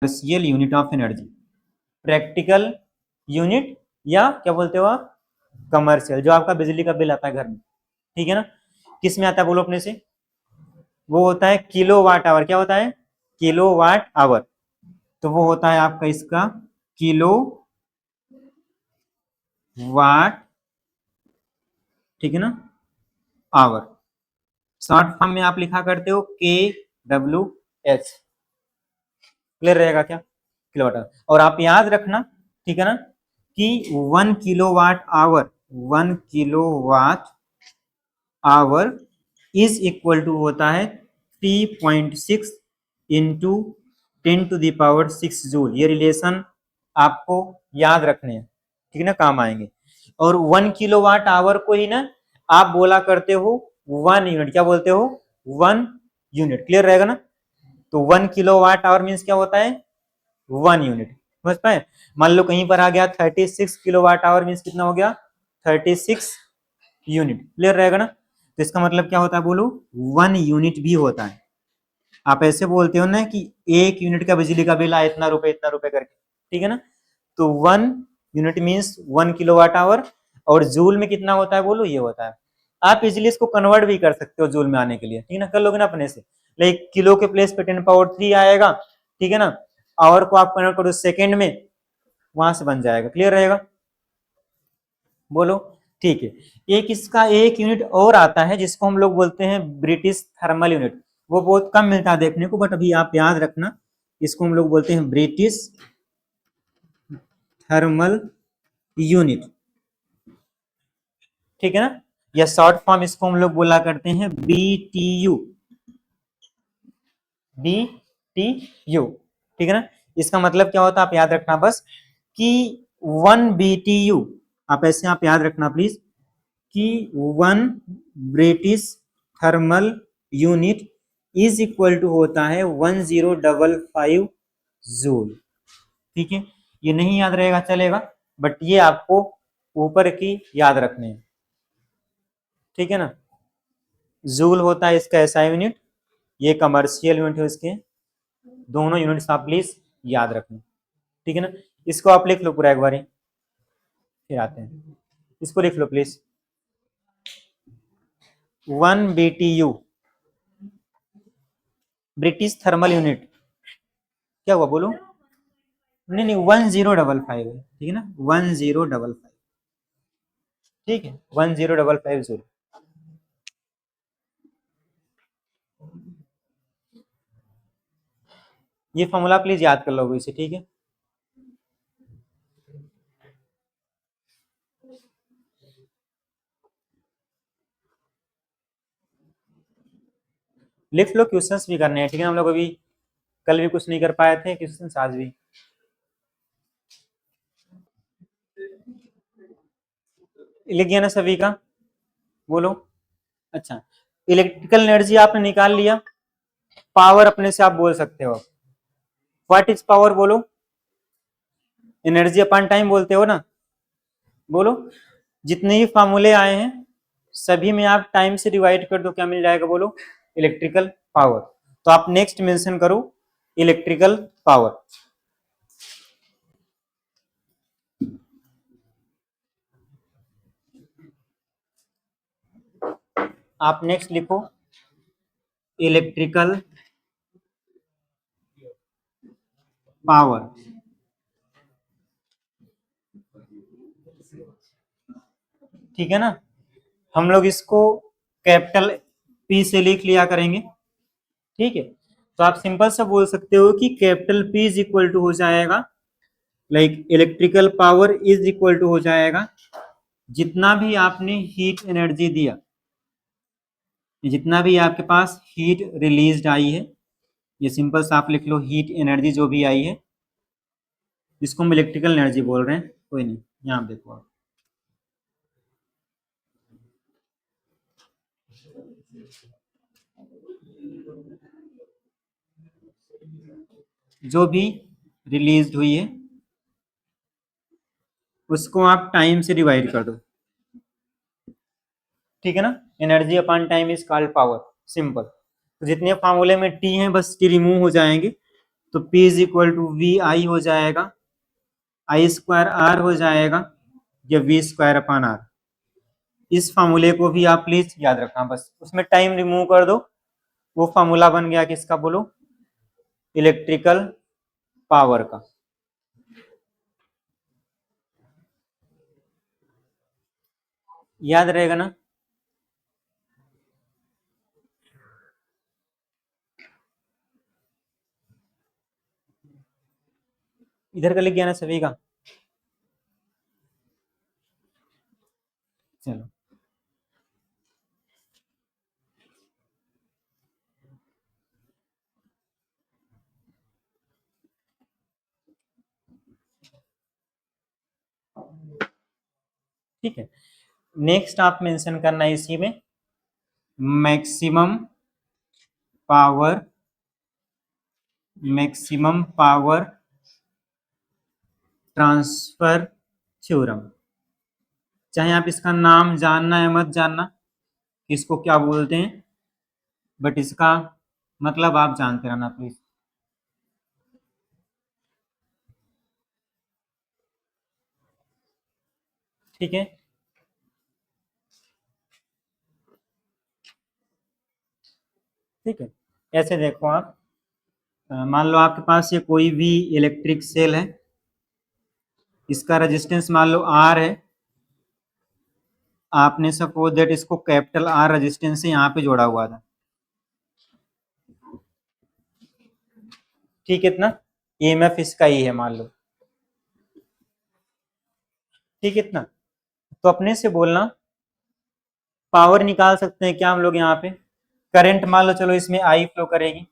Commercial unit of energy, practical unit या क्या बोलते हो आप, कमर्शियल, जो आपका बिजली का बिल आता है घर में, ठीक है ना, किस में आता है बोलो अपने से, वो होता है किलो वाट आवर। क्या होता है, किलो वाट आवर, तो वो होता है आपका इसका किलो वाट, ठीक है ना, आवर। शॉर्ट फॉर्म में आप लिखा करते हो के डब्ल्यू एच, क्लियर रहेगा क्या, किलोवाट आवर। और आप याद रखना, ठीक है ना, कि 1 kilowatt hour, 1 kilowatt hour is equal to होता है 3.6 इंटू 10⁻⁶ जूल। ये रिलेशन आपको याद रखने हैं, ठीक है ना, काम आएंगे। और 1 किलोवाट आवर को ही ना आप बोला करते हो 1 यूनिट, क्या बोलते हो, 1 यूनिट, क्लियर रहेगा ना। तो 1 किलोवाट आवर मीन्स क्या होता है, 1 यूनिट, समझ पाए। मान लो कहीं पर आ गया 36 किलोवाट आवर मीन्स कितना हो गया, 36 यूनिट, क्लियर रहेगा ना। तो इसका मतलब क्या होता है बोलो, 1 यूनिट भी होता है। आप ऐसे बोलते हो ना कि 1 यूनिट का बिजली का बिल आया इतना रुपए करके, ठीक है ना। तो 1 यूनिट मीन्स 1 किलोवाट आवर, और जूल में कितना होता है बोलो, ये होता है। आप इजिली इसको कन्वर्ट भी कर सकते हो जूल में आने के लिए, ठीक है ना, कर लोगे ना अपने से। लाइक किलो के प्लेस पे 10⁻³ आएगा, ठीक है ना, आवर को आप कन्वर्ट करो सेकेंड में, वहां से बन जाएगा, क्लियर रहेगा, बोलो, ठीक है। एक इसका एक यूनिट और आता है जिसको हम लोग बोलते हैं ब्रिटिश थर्मल यूनिट, वो बहुत कम मिलता है देखने को, बट अभी आप याद रखना, इसको हम लोग बोलते हैं ब्रिटिश थर्मल यूनिट, ठीक है ना, या शॉर्ट फॉर्म इसको हम लोग बोला करते हैं बीटीयू, बीटीयू, ठीक है ना। इसका मतलब क्या होता है आप याद रखना बस, कि 1 BTU, आप ऐसे आप याद रखना प्लीज, कि 1 British thermal unit is equal to होता है 1055 जूल, ठीक है। ये नहीं याद रहेगा चलेगा, बट ये आपको ऊपर की याद रखने हैं, ठीक है ना। जूल होता है इसका ऐसा यूनिट, ये कमर्शियल यूनिट है इसके, दोनों यूनिट्स आप प्लीज याद रखना, ठीक है ना। इसको आप लिख लो पूरा एक बार, फिर आते हैं, इसको लिख लो please, 1 BTU British thermal unit, क्या हुआ बोलो, नहीं नहीं 1055 है, ठीक है ना, 1055, ठीक है, 1055 जूल। ये फॉर्मूला प्लीज याद कर लोगे इसे, ठीक है। लिख लो, क्वेश्चंस भी करने हैं, ठीक है, हम लोग अभी कल भी कुछ नहीं कर पाए थे, क्वेश्चंस आज भी लिख गया ना सभी का, बोलो। अच्छा, इलेक्ट्रिकल एनर्जी आपने निकाल लिया, पावर अपने से आप बोल सकते हो, व्हाट इज पावर बोलो, एनर्जी अपॉन टाइम बोलते हो ना, बोलो। जितने भी फार्मूले आए हैं सभी में आप टाइम से डिवाइड कर दो, क्या मिल जाएगा बोलो, इलेक्ट्रिकल पावर। तो आप नेक्स्ट मेंशन करो इलेक्ट्रिकल पावर, आप नेक्स्ट लिखो इलेक्ट्रिकल पावर, ठीक है ना। हम लोग इसको कैपिटल पी से लिख लिया करेंगे, ठीक है। तो आप सिंपल सा बोल सकते हो कि capital P is equal to हो जाएगा, like electrical power is equal to हो जाएगा जितना भी आपने हीट एनर्जी दिया, जितना भी आपके पास हीट रिलीज आई है, ये सिंपल सा आप लिख लो हीट एनर्जी जो भी आई है, इसको हम इलेक्ट्रिकल एनर्जी बोल रहे हैं, कोई नहीं, यहाँ देखो आप, जो भी रिलीज हुई है उसको आप टाइम से डिवाइड कर दो, ठीक है ना। Energy upon time is called power, simple. तो जितने फार्मूले में टी हैं बस टी रिमूव हो जाएंगे, तो P is equal to V I हो जाएगा, आई स्क्वायर आर हो जाएगा, या वी स्क्वायर अपॉन आर। इस फार्मूले को भी आप प्लीज याद रखना, बस उसमें टाइम रिमूव कर दो, वो फार्मूला बन गया किसका बोलो, इलेक्ट्रिकल पावर का। याद रहेगा ना? इधर का लिख गया ना सभी का? चलो ठीक है। नेक्स्ट आप मेंशन करना है इसी में, maximum power, maximum power transfer theorem. चाहे आप इसका नाम जानना है मत जानना, इसको क्या बोलते हैं, बट इसका मतलब आप जानते रहना प्लीज। ठीक है, ठीक है। ऐसे देखो आप, मान लो आपके पास ये कोई भी इलेक्ट्रिक सेल है, इसका रेजिस्टेंस मान लो आर है, आपने सपोज दैट इसको कैपिटल आर रेजिस्टेंस से यहाँ पे जोड़ा हुआ था, ठीक है इतना, ईएमएफ इसका ही है मान लो, ठीक है इतना। तो अपने से बोलना पावर निकाल सकते हैं क्या हम लोग यहाँ पे, करंट मान लो चलो इसमें आई फ्लो करेगी,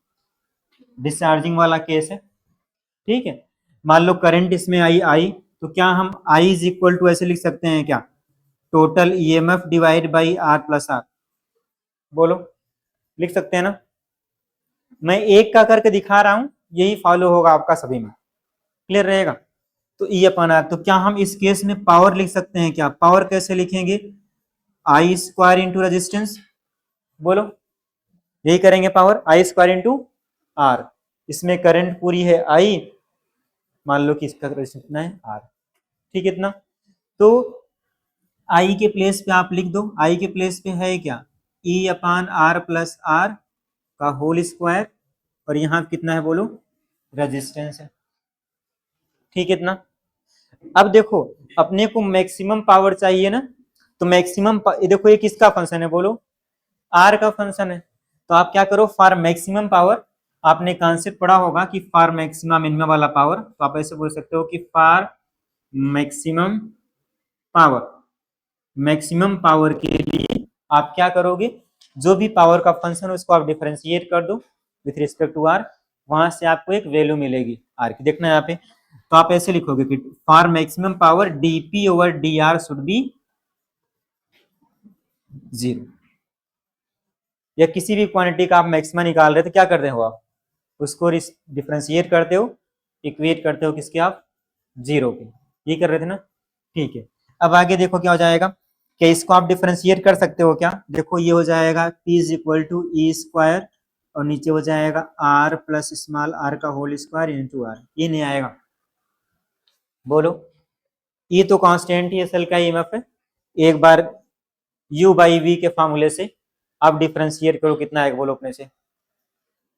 डिस्चार्जिंग वाला केस है, ठीक है। मान लो करंट इसमें आई, तो क्या हम आई इज इक्वल टू ऐसे लिख सकते हैं क्या, total EMF divide by R plus R, बोलो लिख सकते हैं ना? मैं एक का करके दिखा रहा हूं, यही फॉलो होगा आपका सभी में, क्लियर रहेगा? तो ई अपन आर, तो क्या हम इस केस में पावर लिख सकते हैं क्या, पावर कैसे लिखेंगे, आई स्क्वायर इंटू रेजिस्टेंस, बोलो यही करेंगे, power I square into R, इसमें करंट पूरी है आई, मान लो कि इसका रेजिस्टेंस कितना है आर, ठीक है इतना। तो आई के प्लेस पे आप लिख दो, आई के प्लेस पे है क्या, ई अपान आर प्लस आर का होल स्क्वायर, और यहाँ कितना है बोलो, रेजिस्टेंस है, ठीक है इतना। अब देखो अपने को मैक्सिमम पावर चाहिए ना, तो मैक्सिमम देखो ये किसका फंक्शन है बोलो, आर का फंक्शन है। तो आप क्या करो, फॉर मैक्सिमम पावर, आपने कॉन्सेप्ट पढ़ा होगा कि फॉर मैक्सिमम मिनिमम वाला पावर, तो आप ऐसे बोल सकते हो कि for maximum power, maximum power के लिए आप क्या करोगे, जो भी पावर का फंक्शन है उसको आप डिफरेंशिएट कर दो विथ रिस्पेक्ट टू आर, वहां से आपको एक वैल्यू मिलेगी आर की, देखना यहाँ पे। तो आप ऐसे लिखोगे कि for maximum power DP over D R should be 0, या किसी भी क्वांटिटी का आप मैक्सिमम निकाल रहे हो तो क्या करते हो आप, उसको डिफरेंशिएट करते हो, इक्वेट करते हो किसके आप, 0 के, ये कर रहे थे ना, ठीक है। अब आगे देखो क्या हो जाएगा, क्या इसको आप डिफरेंशिएट कर सकते हो क्या, देखो ये हो जाएगा P is equal to E square, और नीचे हो जाएगा आर प्लस स्मॉल आर का होल स्क्वायर इंटू आर, ये नहीं आएगा, बोलो ये तो कांस्टेंट ही सेल का ईएमएफ है, एक बार u बाई वी के फार्मूले से आप डिफरेंशिएट करो कितना आएगा, बोलो अपने से,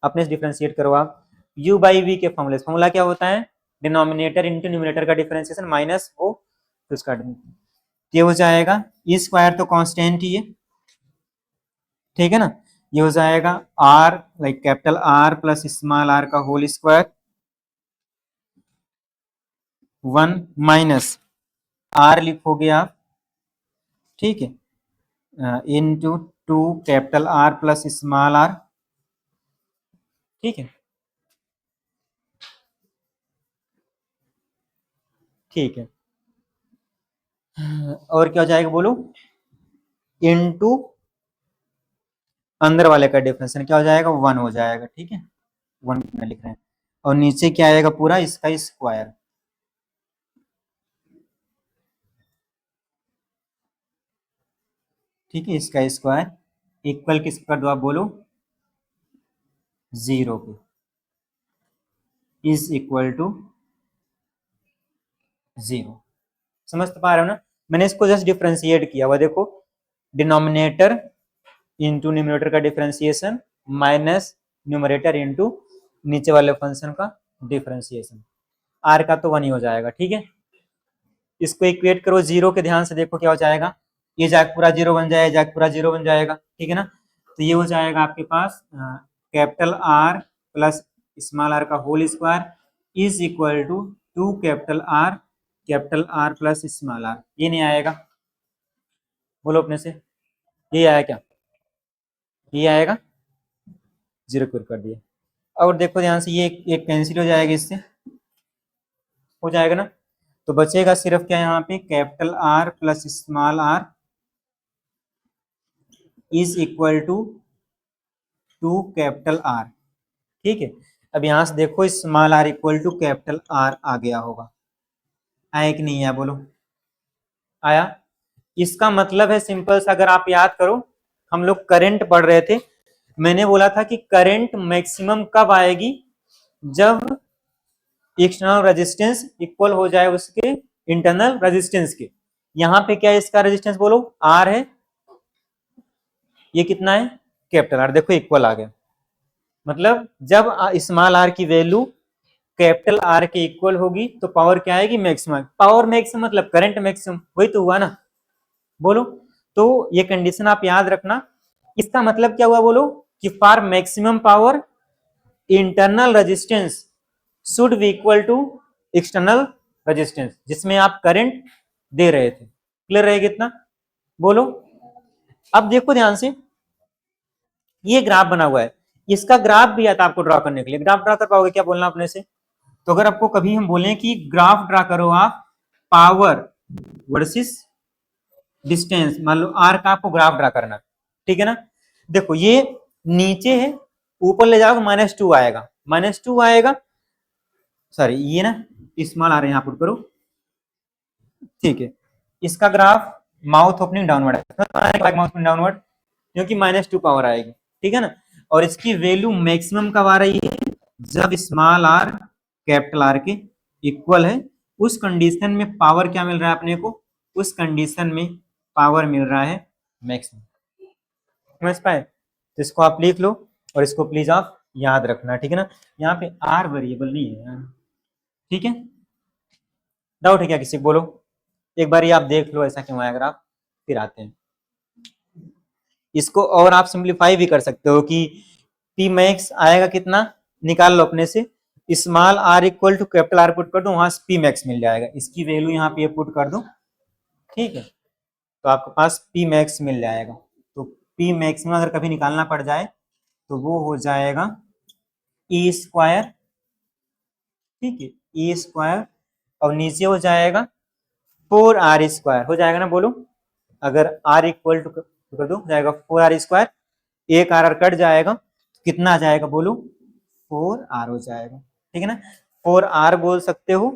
अपने से डिफरेंशिएट करो आप, u बाई वी के फार्मूले से, फार्मूला क्या होता है, डिनोमिनेटर इंटू न्यूमिनेटर का डिफरेंशिएशन माइनस वो तो उसका, ये हो जाएगा ई स्क्वायर तो कांस्टेंट ही है, ठीक है ना, ये हो जाएगा R like capital R plus small R का होल स्क्वायर 1 माइनस आर लिखोगे आप, ठीक है, into 2 capital R plus small R, ठीक है, ठीक है। और क्या हो जाएगा बोलो, इनटू अंदर वाले का डिफरेंशियल क्या हो जाएगा, 1 हो जाएगा, ठीक है, 1 लिख रहे हैं, और नीचे क्या आएगा पूरा इसका स्क्वायर, ठीक है, इसका स्क्वायर इक्वल किस कर दो आप बोलो, 0 पे, इज इक्वल टू 0। समझ तो पा रहे हो ना? मैंने इसको जस्ट डिफ्रेंशिएट किया हुआ, देखो डिनोमिनेटर इंटू न्यूमरेटर का डिफ्रेंशिएशन माइनस न्यूमरेटर इंटू नीचे वाले फंक्शन का डिफ्रेंशिएशन, आर का तो 1 ही हो जाएगा। ठीक है, इसको इक्वेट करो जीरो के, ध्यान से देखो क्या हो जाएगा, ये जाके पूरा जीरो बन जाएगा, जाके पूरा जीरो बन जाएगा। ठीक है ना, तो ये हो जाएगा आपके पास capital R plus small R का whole square is equal to 2 capital R plus small R. ये नहीं आएगा, बोलो अपने से, ये आया क्या? ये आएगा, जीरो क्लियर कर दिया। और देखो ध्यान से, ये एक कैंसिल हो जाएगा, इससे हो जाएगा ना, तो बचेगा सिर्फ क्या यहाँ पे, capital R plus small R is equal to 2 capital R. ठीक है, अब यहां से देखो small R equal to capital R आ गया होगा, आया कि नहीं आया, बोलो आया। इसका मतलब है सिंपल सा, अगर आप याद करो हम लोग करंट पढ़ रहे थे, मैंने बोला था कि करंट मैक्सिमम कब आएगी, जब एक्सटर्नल रेजिस्टेंस इक्वल हो जाए उसके इंटरनल रेजिस्टेंस के। यहाँ पे क्या है इसका रेजिस्टेंस, बोलो आर है, ये कितना है कैपिटल आर, देखो इक्वल आ गया। मतलब जब स्मॉल आर की वैल्यू कैपिटल आर के इक्वल होगी तो पावर क्या आएगी, मैक्सिमम। पावर मैक्सिमम मतलब करंट मैक्सिमम, वही तो हुआ ना, बोलो। तो ये कंडीशन आप याद रखना। इसका मतलब क्या हुआ, बोलो कि for maximum power internal resistance should be equal to external resistance, जिसमें आप करंट दे रहे थे। क्लियर रहेगा इतना, बोलो। अब देखो ध्यान से, ये ग्राफ बना हुआ है, इसका ग्राफ भी आता है आपको ड्रॉ करने के लिए। ग्राफ ड्रॉ कर पाओगे क्या, बोलना अपने से? तो अगर आपको कभी हम बोलें कि ग्राफ ड्रा करो आप पावर वर्सेस डिस्टेंस, मान लो आर का आपको ग्राफ ड्रा करना, ठीक है ना। देखो ये नीचे है, ऊपर ले जाओगे -2 आएगा, -2 आएगा, सॉरी ये ना स्मॉल आ रहे हैं, यहाँ पुट करो। ठीक है, इसका ग्राफ माउथ ओपनिंग डाउनवर्ड है, माउथ ओपनिंग डाउनवर्ड, क्योंकि -2 पावर आएगी। ठीक है ना, और इसकी वैल्यू मैक्सिमम कब आ रही है, जब स्मॉल आर कैपिटल आर के इक्वल है। उस कंडीशन में पावर क्या मिल रहा है अपने को, उस कंडीशन में पावर मिल रहा है मैक्सिमम। समझ पाए? तो इसको आप लिख लो और इसको प्लीज आप याद रखना, ठीक है ना। यहाँ पे आर वेरिएबल नहीं है यार, ठीक है। डाउट है क्या किसी को, बोलो एक बार ये आप देख लो ऐसा क्यों आया, अगर आप फिर आते हैं। इसको और आप सिंप्लीफाई भी कर सकते हो कि पी मैक्स आएगा कितना, निकाल लो अपने से, small R equal to capital R put कर दो, वहां से पी मैक्स मिल जाएगा, इसकी वैल्यू यहाँ पे पुट कर दो। ठीक है, तो आपके पास पी मैक्स मिल जाएगा। तो पी मैक्स में अगर कभी निकालना पड़ जाए तो वो हो जाएगा ई स्क्वायर, ठीक है, ई स्क्वायर, और नीचे हो जाएगा 4r स्क्वायर, हो जाएगा ना, बोलो। अगर r इक्वल टू कर दो, जाएगा 4r स्क्वायर, एक आर कट जाएगा, कितना आ जाएगा, बोलो 4r हो जाएगा। ठीक है ना, 4r बोल सकते हो,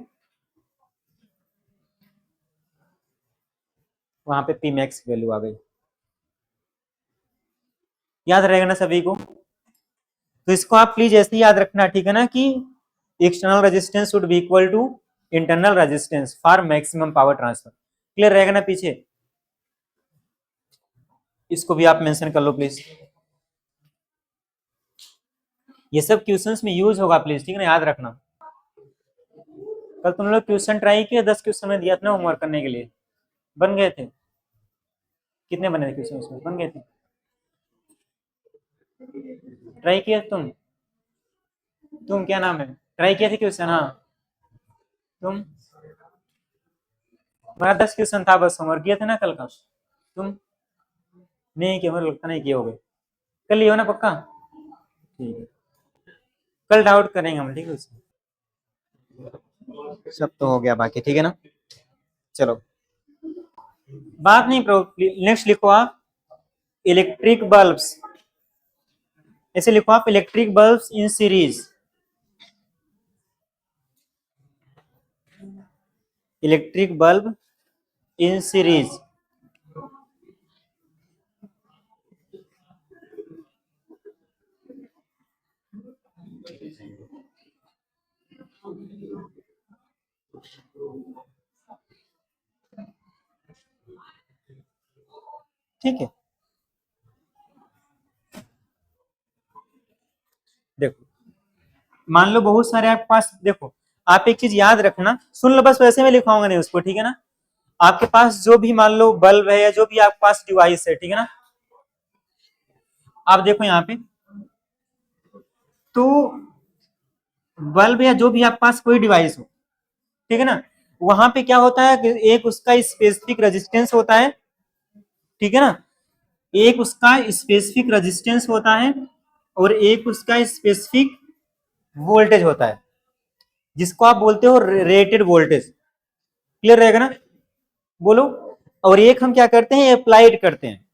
वहां पे पी मैक्स वैल्यू आ गई। याद रहेगा ना सभी को? तो इसको आप प्लीज ऐसे ही याद रखना, ठीक है ना, कि external resistance should be equal to internal resistance for maximum power transfer. Clear रहेगा ना पीछे? इसको भी आप मेंशन कर लो प्लीज, ये सब क्वेश्चंस में यूज होगा प्लीज, ठीक है ना, याद रखना। कल तुम लोग क्वेश्चन ट्राई किए, 10 क्वेश्चन में दिया था ना होमवर्क करने के लिए, बन गए थे? कितने बने थे क्वेश्चन उसमें, बन गए थे? ट्राई किया तुम क्या नाम है, ट्राई किए थे क्वेश्चन? हाँ तुम, हमारा 10 क्वेश्चन था बस, होमवर्क किए थे ना कल का, तुम नहीं किया, मुझे लगता नहीं किए हो गए। कल लियो ना पक्का? ठीक है, कल डाउट करेंगे हम, ठीक है उसमें। सब तो हो गया बाकी, ठीक है ना। चलो बात नहीं करो, नेक्स्ट लिखो आप इलेक्ट्रिक बल्ब्स, ऐसे लिखो आप electric bulbs in series, electric bulb in series. ठीक है, देखो मान लो बहुत सारे आपके पास, देखो आप एक चीज याद रखना, सुन लो बस, वैसे में लिखाऊंगा नहीं उसको, ठीक है ना। आपके पास जो भी मान लो बल्ब है या जो भी आपके पास डिवाइस है, ठीक है ना, आप देखो यहाँ पे, तो बल्ब या जो भी आपके पास कोई डिवाइस हो, ठीक है ना, वहां पे क्या होता है कि एक उसका स्पेसिफिक रेजिस्टेंस होता है, ठीक है ना, एक उसका स्पेसिफिक रेजिस्टेंस होता है और एक उसका स्पेसिफिक वोल्टेज होता है, जिसको आप बोलते हो रेटेड वोल्टेज। क्लियर रहेगा ना, बोलो। और एक हम क्या करते हैं, अप्लाइड करते हैं,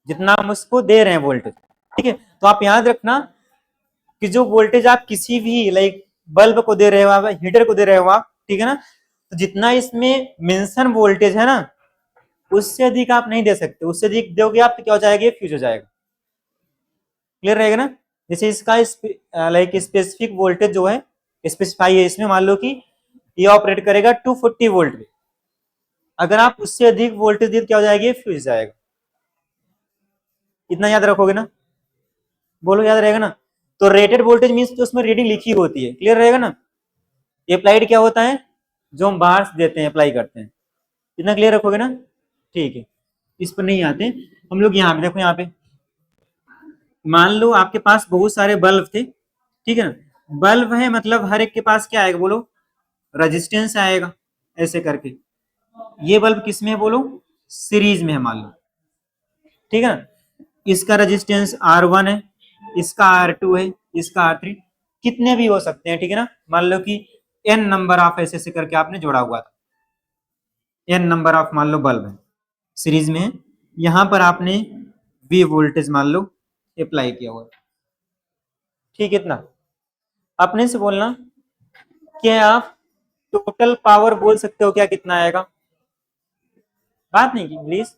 जितना हम उसको दे रहे हैं वोल्टेज, ठीक है। तो आप याद रखना कि जो वोल्टेज आप किसी भी लाइक बल्ब को दे रहे हो, हीटर को दे रहे हो आप, ठीक है ना, तो जितना इसमें मेंशन वोल्टेज है ना, उससे अधिक आप नहीं दे सकते, उससे अधिक दोगे आप तो क्या हो जाएगा, फ्यूज हो जाएगा। क्लियर रहेगा ना। जैसे इसका लाइक स्पेसिफिक वोल्टेज जो है स्पेसिफाई है, इसमें मान लो कि ये ऑपरेट करेगा 240 वोल्ट पे, अगर आप उससे अधिक वोल्टेज दी तो क्या हो जाएगी, फ्यूज जाएगा। इतना याद रखोगे ना, बोलो याद रहेगा ना। तो रेटेड वोल्टेज मीन्स तो उसमें रीडिंग लिखी होती है, क्लियर रहेगा ना। अप्लाइड क्या होता है, जो हम बाहर से देते हैं, अप्लाई करते हैं। इतना क्लियर रखोगे ना, ठीक है। इस पर नहीं आते हम लोग, यहाँ पे देखो, यहाँ पे मान लो आपके पास बहुत सारे बल्ब थे, ठीक है ना, बल्ब है मतलब हर एक के पास क्या आएगा, बोलो रेजिस्टेंस आएगा, ऐसे करके। ये बल्ब किसमें है, बोलो सीरीज में है मान लो, ठीक है ना। इसका रेजिस्टेंस R1 है, इसका R2 है, इसका R3, कितने भी हो सकते हैं, ठीक है ना। मान लो कि n नंबर ऑफ ऐसे ऐसे करके आपने जोड़ा हुआ था, n नंबर ऑफ मान लो बल्ब है, सीरीज में है, यहां पर आपने V वोल्टेज मान लो अप्लाई किया हुआ, ठीक है। इतना अपने से बोलना, क्या आप टोटल पावर बोल सकते हो क्या, कितना आएगा, बात नहीं की प्लीज।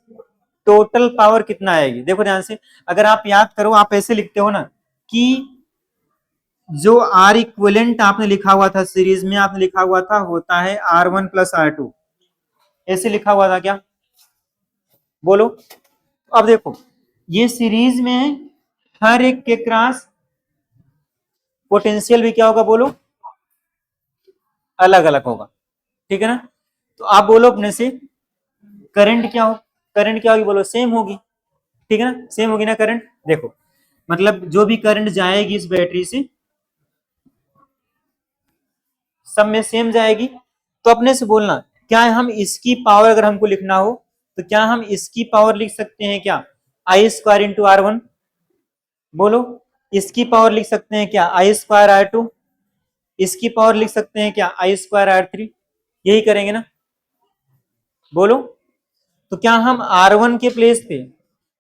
टोटल पावर कितना आएगी, देखो ध्यान से, अगर आप याद करो, आप ऐसे लिखते हो ना कि जो आर इक्विवेलेंट आपने लिखा हुआ था सीरीज में, आपने लिखा हुआ था होता है R1 प्लस R2, ऐसे लिखा हुआ था क्या, बोलो। अब देखो ये सीरीज में है, हर एक के क्रॉस पोटेंशियल भी क्या होगा, बोलो अलग अलग होगा, ठीक है ना। तो आप बोलो अपने से, करंट क्या हो, करंट क्या होगी, बोलो सेम होगी, ठीक है ना, सेम होगी ना करंट। देखो मतलब जो भी करंट जाएगी इस बैटरी से, सब में सेम जाएगी। तो अपने से बोलना, क्या हम इसकी पावर अगर हमको लिखना हो, तो क्या हम इसकी पावर लिख सकते हैं क्या, I² इंटू R1, बोलो। इसकी पावर लिख सकते हैं क्या, I² R2, इसकी पावर लिख सकते हैं क्या, I² R3, यही करेंगे ना, बोलो। तो क्या हम R1 के प्लेस पे,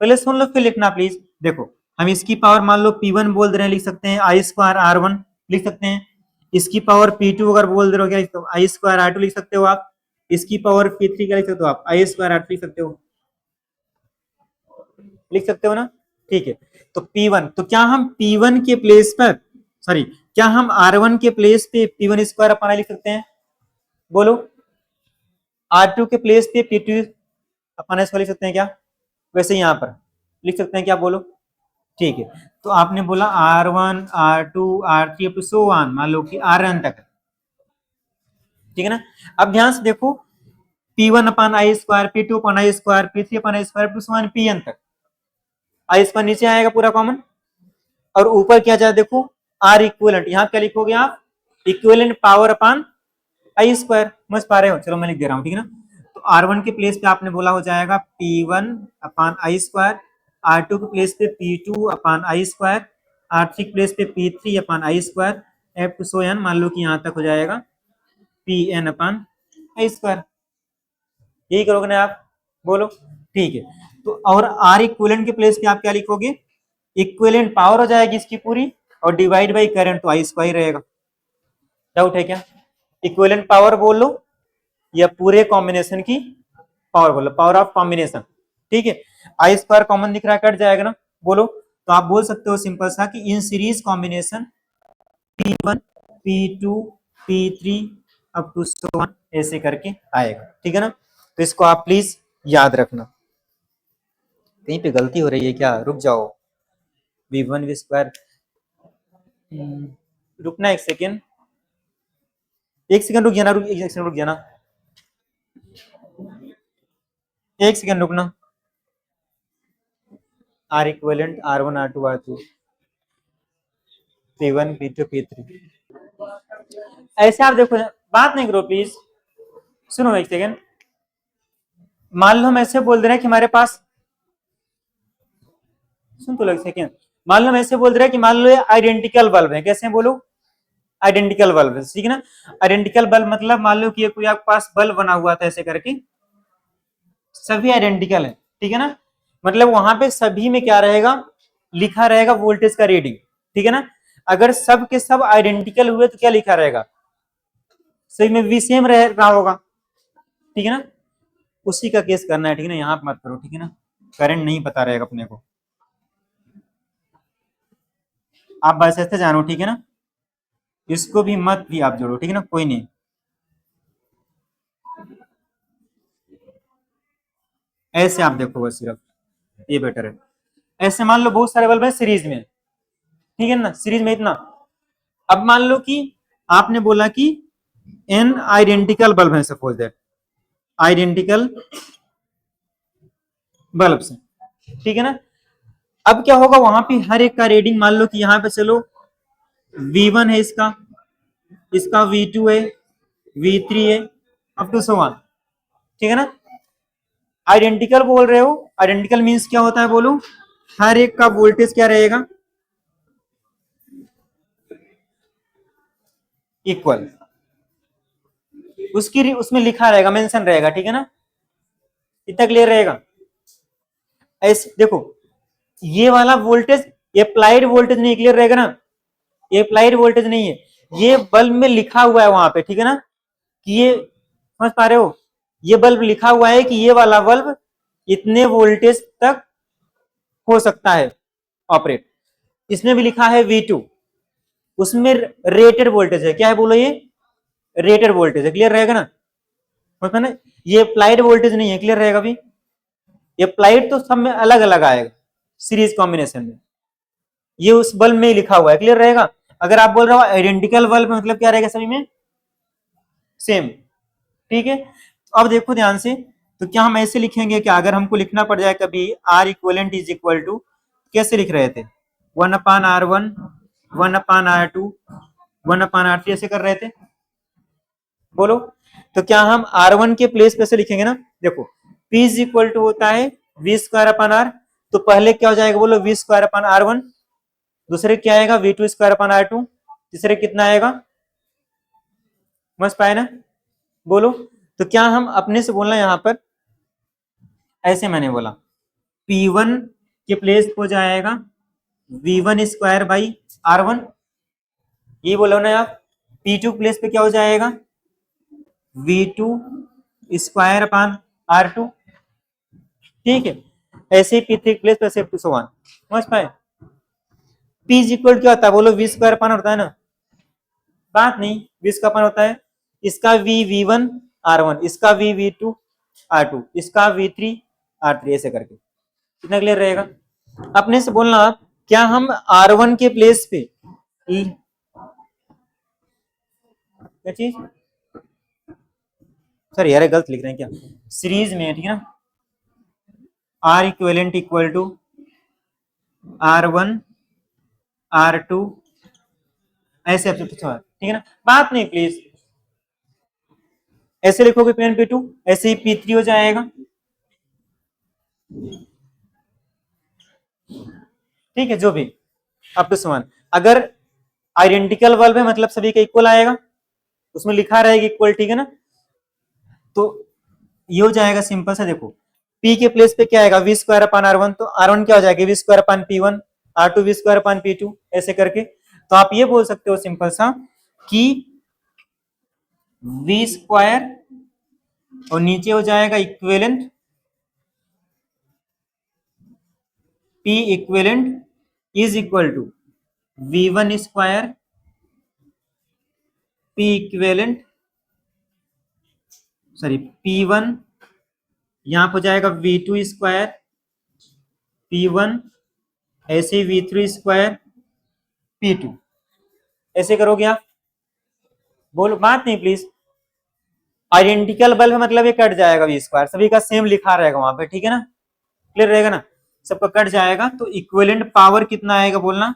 पहले सुन लो फिर लिखना प्लीज, देखो हम इसकी पावर मान लो P1 बोल दे रहे हैं, लिख सकते हैं I² R1 लिख सकते हैं। इसकी पावर P2 अगर बोल दे रहे हो क्या, I² R2 लिख सकते हो आप। इसकी पावर P3 क्या लिख सकते हो आप, I² R3 लिख सकते हो, लिख सकते हो ना, ठीक है। तो P1, तो क्या हम P1 के प्लेस पर, सॉरी, क्या हम R1 के प्लेस पे P1² अपना लिख सकते हैं, बोलो। R2 के प्लेस पे P2 अपन इसको लिख सकते हैं क्या, वैसे यहाँ पर लिख सकते हैं क्या, बोलो, ठीक है। तो आपने बोला R1 R2 R3 up to so on, मान लो कि Rn तक, ठीक है ना। अब ध्यान से देखो, P1 upon I², P2 upon I², P3 upon I² to so on Pn तक, I² नीचे आएगा पूरा कॉमन, और ऊपर क्या जाए, देखो R इक्विवेलेंट, यहाँ क्या लिखोगे आप, इक्विवेलेंट पावर अपन I², समझ पा रहे हो, चलो मैं लिख दे रहा हूँ, ठीक है ना। तो R1 के प्लेस पे आपने बोला हो जाएगा P1 अपान I², R2 के प्लेस पे P2 अपान I², R3 के प्लेस पे P3 अपान I², एफ टू सो एन, मान लो कि यहाँ तक हो जाएगा Pn अपान I², यही करोगे ना आप, बोलो, ठीक है। तो और R इक्विवेलेंट के प्लेस पे आप क्या लिखोगे, इक्विवेलेंट पावर हो जाएगी इसकी पूरी, और डिवाइड बाई करंट, तो I² रहेगा। डाउट है क्या, इक्विवेलेंट पावर बोल लो या पूरे कॉम्बिनेशन की पावर बोलो, पावर ऑफ कॉम्बिनेशन, ठीक है। I² कॉमन दिख रहा है, कट जाएगा ना, बोलो। तो आप बोल सकते हो सिंपल सा कि in series combination P1 P2 P3 up to so on ऐसे करके आएगा, ठीक है ना। तो इसको आप प्लीज याद रखना। कहीं पे गलती हो रही है क्या, रुक जाओ। V1 V स्क्वायर, रुकना एक सेकेंड, एक सेकंड रुक जाना, एक सेकंड रुक जाना, एक सेकंड रुकना। Are equivalent R1 R2 R2 P1 P2 P3, ऐसे आप देखो, बात नहीं करो प्लीज, सुनो एक सेकंड। मान लो हम ऐसे बोल दे रहे हैं कि हमारे पास, सुन तो लो एक सेकंड, मान लो हम ऐसे बोल दे रहे हैं कि मान लो ये आइडेंटिकल बल्ब है, कैसे बोलो, आइडेंटिकल बल्ब, ठीक है ना। आइडेंटिकल बल्ब मतलब मान लो कि ये कोई आपके पास बल्ब बना हुआ था ऐसे करके, सभी आइडेंटिकल है, ठीक है ना। मतलब वहां पे सभी में क्या रहेगा, लिखा रहेगा वोल्टेज का रीडिंग, ठीक है ना। अगर सब के सब आइडेंटिकल हुए तो क्या लिखा रहेगा, सही में वी सेम रह रहा होगा, ठीक है ना। उसी का केस करना है, ठीक है ना, यहाँ पे मत करो, ठीक है ना, करंट नहीं पता रहेगा अपने को, आप बस ऐसे जानो, ठीक है ना। इसको भी मत भी आप जोड़ो, ठीक है ना, कोई नहीं। ऐसे आप देखो बस सिर्फ, ये बेटर है। ऐसे मान लो बहुत सारे बल्ब है सीरीज में, ठीक है ना, सीरीज में इतना। अब मान लो कि आपने बोला कि n आइडेंटिकल बल्ब है, सपोज दैट आइडेंटिकल बल्ब से, ठीक है ना। अब क्या होगा, वहां पे हर एक का रीडिंग, मान लो कि यहाँ पे चलो V1 है इसका, इसका V2 है, V3 है, अप टू सो वन, ठीक है ना। आइडेंटिकल बोल रहे हो, आइडेंटिकल मीन्स क्या होता है बोलो, हर एक का वोल्टेज क्या रहेगा, इक्वल, उसकी उसमें लिखा रहेगा, मेंशन रहेगा, ठीक है ना। इतना क्लियर रहेगा। ऐसे देखो, ये वाला वोल्टेज अप्लाइड वोल्टेज नहीं, क्लियर रहेगा ना, ये अप्लाइड वोल्टेज नहीं है, ये बल्ब में लिखा हुआ है वहां पे, ठीक है ना, कि ये, समझ पा रहे हो, ये बल्ब लिखा हुआ है कि ये वाला बल्ब इतने वोल्टेज तक हो सकता है ऑपरेट। इसमें भी लिखा है V2, उसमें रेटेड वोल्टेज है, क्या है बोलो, ये रेटेड वोल्टेज है, क्लियर रहेगा ना, मतलब ना, ये अप्लाइड वोल्टेज नहीं है, क्लियर रहेगा। अभी ये अप्लाइड तो सब में अलग अलग आएगा सीरीज कॉम्बिनेशन में, ये उस बल्ब में ही लिखा हुआ है, क्लियर रहेगा। अगर आप बोल रहे हो आइडेंटिकल बल्ब मतलब क्या रहेगा, सभी में सेम, ठीक है। तो अब देखो ध्यान से, तो क्या हम ऐसे लिखेंगे कि अगर हमको लिखना पड़ जाए कभी R equivalent is equal to, कैसे लिख रहे थे, 1/R1 1/R2 1/R3 ऐसे कर रहे थे, बोलो। तो क्या हम R1 के प्लेस पे से लिखेंगे ना, देखो P इज इक्वल टू होता है V स्क्वायर अपन R, तो पहले क्या हो जाएगा बोलो, V स्क्वायर अपन R1, दूसरे क्या आएगा V2 स्क्वायर अपन R2, तीसरे कितना आएगा, समझ पाए ना, बोलो। तो क्या हम अपने से बोलना यहां पर, ऐसे मैंने बोला P1 के प्लेस हो जाएगा V1 स्क्वायर बाई R1, ये बोलो ना आप। P2 प्लेस पे क्या हो जाएगा V2 स्क्वायर अपान R2, ठीक है। ऐसे ही P3 प्लेस पे ऐसे सो वन, समझ पाए। P इज इक्वल क्या होता है बोलो, V स्क्वायर अपान होता है ना, बात नहीं, V इसका अपान होता है, इसका V V1 R1, इसका V V2 R2, इसका V3 R3, ऐसे करके, कितना क्लियर रहेगा। अपने से बोलना आप, क्या हम R1 के प्लेस पे क्या चीज, सर यार गलत लिख रहे हैं क्या, सीरीज में, ठीक है ना, are equivalent equal to R1 R2 ऐसे आप ठीक है ना, बात नहीं प्लीज, ऐसे लिखोगे पेन P2, ऐसे ही P3 हो जाएगा, ठीक है, जो भी अप टू समान। अगर आइडेंटिकल बल्ब है मतलब सभी का इक्वल आएगा, उसमें लिखा रहेगा इक्वल, ठीक है ना। तो ये हो जाएगा सिंपल सा, देखो P के प्लेस पे क्या आएगा, V स्क्वायर अपान R1, तो R1 क्या हो जाएगा V square upon P1, R2 V square upon P2, ऐसे करके। तो आप ये बोल सकते हो सिंपल सा कि V स्क्वायर और नीचे हो जाएगा equivalent P equivalent is equal to V1 square P equivalent sorry P1 यहां पर हो जाएगा V2 स्क्वायर P1 ऐसे V3 स्क्वायर P2 ऐसे करोगे आप। बोलो बात नहीं प्लीज। आइडेंटिकल बल्ब मतलब ये कट जाएगा वी स्क्वायर, सभी का सेम लिखा रहेगा वहां पे, ठीक है ना, क्लियर रहेगा ना, सबका कट जाएगा। तो इक्विवेलेंट पावर कितना आएगा बोलना,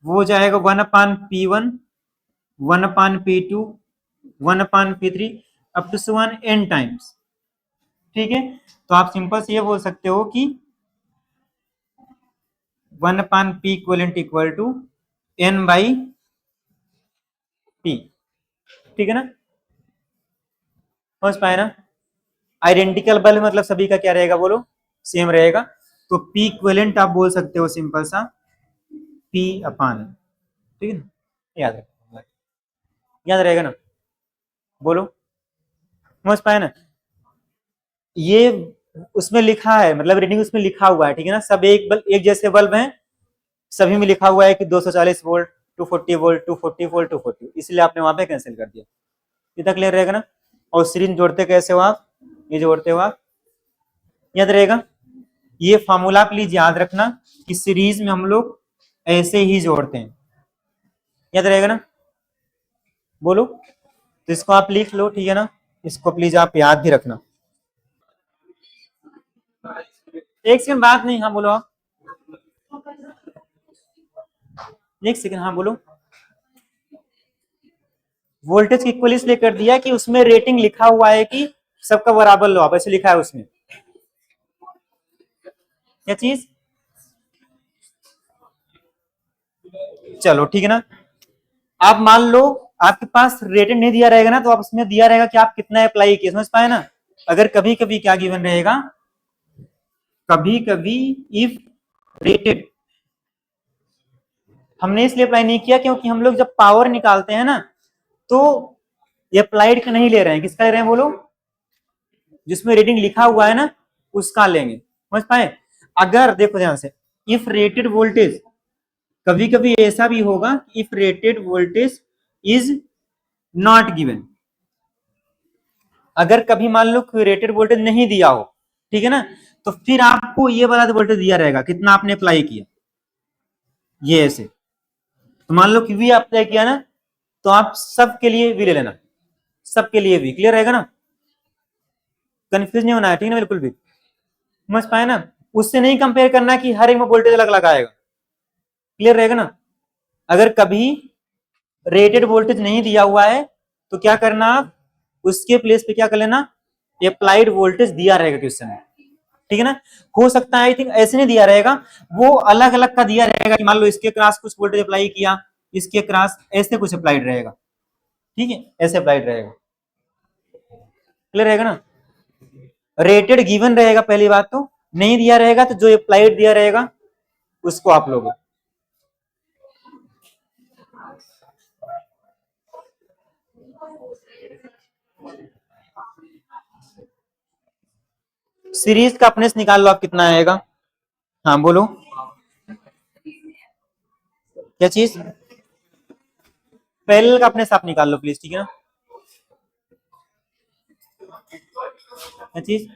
वो हो जाएगा 1/P1 1/P2 1/P3 up to 1 n times, ठीक है। तो आप सिंपल से ये बोल सकते हो कि 1/P equivalent equal to n/P, ठीक है ना, समझ पाए ना। आइडेंटिकल बल्ब मतलब सभी का क्या रहेगा बोलो, सेम रहेगा। तो P इक्विवेलेंट आप बोल सकते हो सिंपल सा P/, ठीक है ना, याद रखो, याद रहेगा ना, बोलो समझ पाए ना। ये उसमें लिखा है, मतलब रीडिंग उसमें लिखा हुआ है, ठीक है ना, सब एक बल्ब एक जैसे बल्ब हैं, सभी में लिखा हुआ है कि 240 वोल्ट 240 वोल्ट 240 वोल्ट 240, इसलिए आपने वहां पे कैंसिल कर दिया। इतना क्लियर रहेगा ना। और सीरीज जोड़ते कैसे हो आप, ये जोड़ते हो आप, याद रहेगा। ये फॉर्मूला प्लीज याद रखना कि सीरीज में हम लोग ऐसे ही जोड़ते हैं, याद रहेगा ना, बोलो। तो इसको आप लिख लो, ठीक है ना, इसको प्लीज आप याद भी रखना। एक सेकंड बात नहीं, हाँ बोलो आप, एक सेकंड, हाँ बोलो। वोल्टेज की इक्वल इसलिए कर दिया कि उसमें रेटिंग लिखा हुआ है कि सबका बराबर लो आप, ऐसे लिखा है उसमें, क्या चीज, चलो ठीक है ना। आप मान लो आपके पास रेटेड नहीं दिया रहेगा ना, तो आप उसमें दिया रहेगा कि आप कितना अप्लाई किए, समझ पाए ना। अगर कभी कभी क्या गिवन रहेगा, कभी कभी इफ रेटेड, हमने इसलिए अप्लाई नहीं किया क्योंकि हम लोग जब पावर निकालते हैं ना, तो ये अप्लाइड का नहीं ले रहे हैं, किसका ले रहे हैं बोलो, जिसमें रेटिंग लिखा हुआ है ना उसका लेंगे, समझ पाए। अगर देखो ध्यान से, इफ रेटेड वोल्टेज, कभी कभी ऐसा भी होगा if rated voltage is not given, अगर कभी मान लो रेटेड वोल्टेज नहीं दिया हो, ठीक है ना, तो फिर आपको ये वाला वोल्टेज दिया रहेगा कितना आपने अप्लाई किया, ये ऐसे। तो मान लो कि वी अप्लाई किया ना, तो आप सबके लिए वी ले लेना, सबके लिए वी, क्लियर रहेगा ना, कंफ्यूज नहीं होना है, ठीक है ना, बिल्कुल भी समझ पाए ना। उससे नहीं कंपेयर करना कि हर एक में वोल्टेज अलग लगाएगा, क्लियर रहेगा ना। अगर कभी रेटेड वोल्टेज नहीं दिया हुआ है तो क्या करना, आप उसके प्लेस पे क्या कर लेना, अप्लाइड वोल्टेज दिया रहेगा क्वेश्चन में, ठीक है ना। हो सकता है आई थिंक ऐसे नहीं दिया रहेगा, वो अलग अलग का दिया रहेगा कि मान लो इसके क्रॉस कुछ वोल्टेज अप्लाई किया, इसके क्रॉस ऐसे कुछ अप्लाइड रहेगा, ठीक है, ऐसे अप्लाइड रहेगा, क्लियर रहेगा ना। रेटेड गिवन रहेगा पहली बात, तो नहीं दिया रहेगा तो जो अप्लाइड दिया रहेगा उसको आप लोगे। सीरीज का अपने से निकाल लो आप, कितना आएगा, हाँ बोलो, क्या चीज, पैरेलल का अपने से आप निकाल लो प्लीज, ठीक है ना, क्या चीज,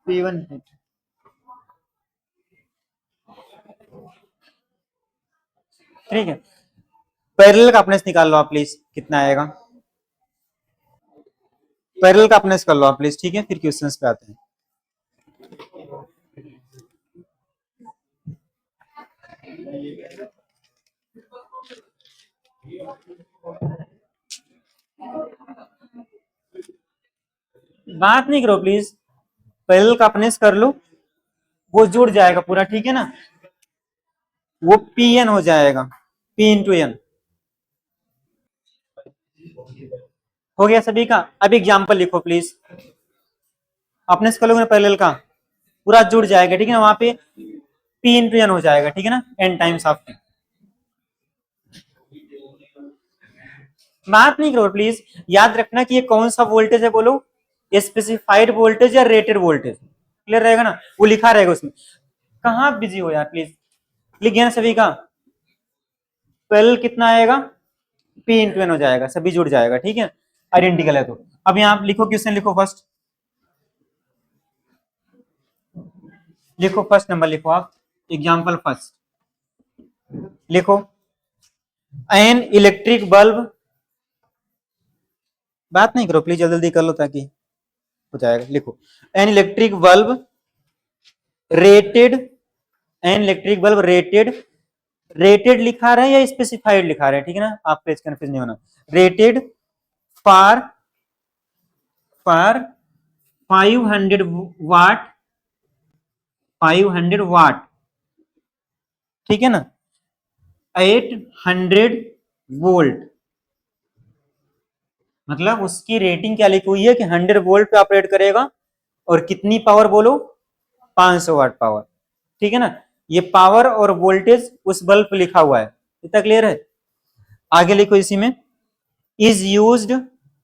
P1, ठीक है। पैरेलल का अपने से निकाल लो आप प्लीज, कितना आएगा, पैरेलल का अपने से कर लो आप प्लीज, ठीक है, फिर क्वेश्चंस पे आते हैं। बात नहीं करो प्लीज, पैरेलल का अपने से कर लो, वो जुड़ जाएगा पूरा, ठीक है ना, वो Pn हो जाएगा, P×n, हो गया सभी का। अब एग्जाम्पल लिखो प्लीज, अपने से कर लोगे ना पैरेलल का, पूरा जुड़ जाएगा, ठीक है ना, वहां पे P×n हो जाएगा, ठीक है ना, n टाइम्स ऑफ P। बात नहीं करो प्लीज, याद रखना कि ये कौन सा वोल्टेज है बोलो, स्पेसिफाइड वोल्टेज या रेटेड वोल्टेज, क्लियर रहेगा ना, वो लिखा रहेगा उसमें। कहाँ बिजी हो यार प्लीज, लिख गया ना सभी का। ट्रिपल कितना आएगा, P इंटू एन हो जाएगा, सभी जुड़ जाएगा, ठीक है, आइडेंटिकल है तो। अब यहाँ आप लिखो, क्वेश्चन लिखो, फर्स्ट लिखो, फर्स्ट नंबर लिखो आप, एग्जाम्पल फर्स्ट लिखो, एन इलेक्ट्रिक बल्ब, बात नहीं करो प्लीज, जल्दी जल्दी कर लो ताकि हो जाएगा। लिखो, an electric bulb rated, an electric bulb rated, rated लिखा रहे हैं या स्पेसिफाइड लिखा रहे हैं, ठीक है ना, आप प्लीज कंफ्यूज नहीं होना। रेटेड फॉर 500 वाट, 500 वाट, ठीक है ना, 800 वोल्ट, मतलब उसकी रेटिंग क्या लिखी हुई है कि 100 वोल्ट पे ऑपरेट करेगा, और कितनी पावर बोलो, 500 वाट पावर, ठीक है ना। ये पावर और वोल्टेज उस बल्ब पे लिखा हुआ है, इतना क्लियर है। आगे लिखो इसी में, is used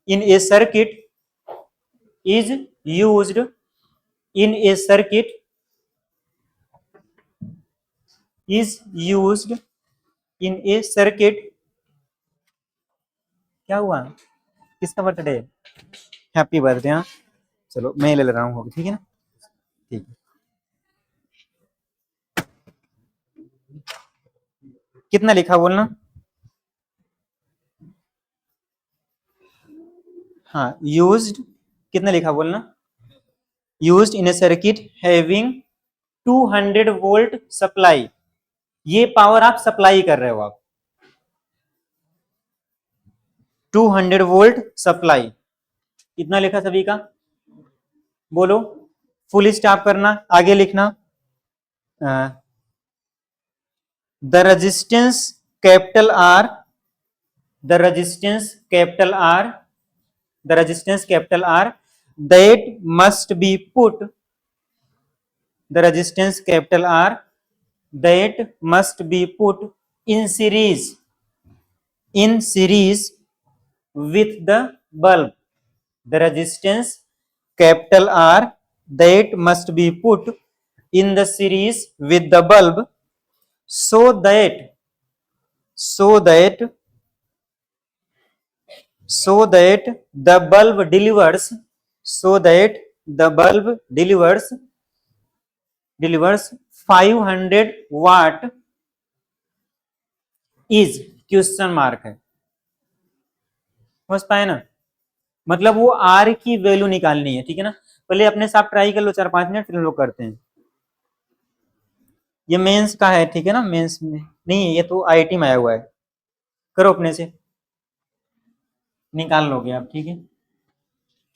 in A circuit, is used in A circuit, is used in A circuit, क्या हुआ, किसका बर्थडे है, हैप्पी बर्थडे, हाँ चलो मैं ले रहा हूँ, ठीक है ना, ठीक है। कितना लिखा बोलना, हाँ यूज्ड, कितना लिखा बोलना, used in A circuit having 200 volt supply, ये पावर आप सप्लाई कर रहे हो आप, 200 वोल्ट सप्लाई, कितना लिखा सभी का, बोलो, फुल स्टॉप करना, आगे लिखना, the resistance capital R, the resistance capital R, the resistance capital R that must be put, the resistance capital R that must be put in series with the bulb, the resistance capital R that must be put in the series with the bulb so that the bulb delivers, so that the bulb delivers 500 watt is, question mark है, समझ पाए ना, मतलब वो are की value निकालनी है, ठीक है ना। पहले अपने साथ ट्राई कर लो 4-5 मिनट, फिर हम लोग करते हैं। ये मेंस का है, ठीक है ना, मेंस में नहीं, ये तो आईटी में आया हुआ है, करो अपने से, निकाल लोगे आप, ठीक है।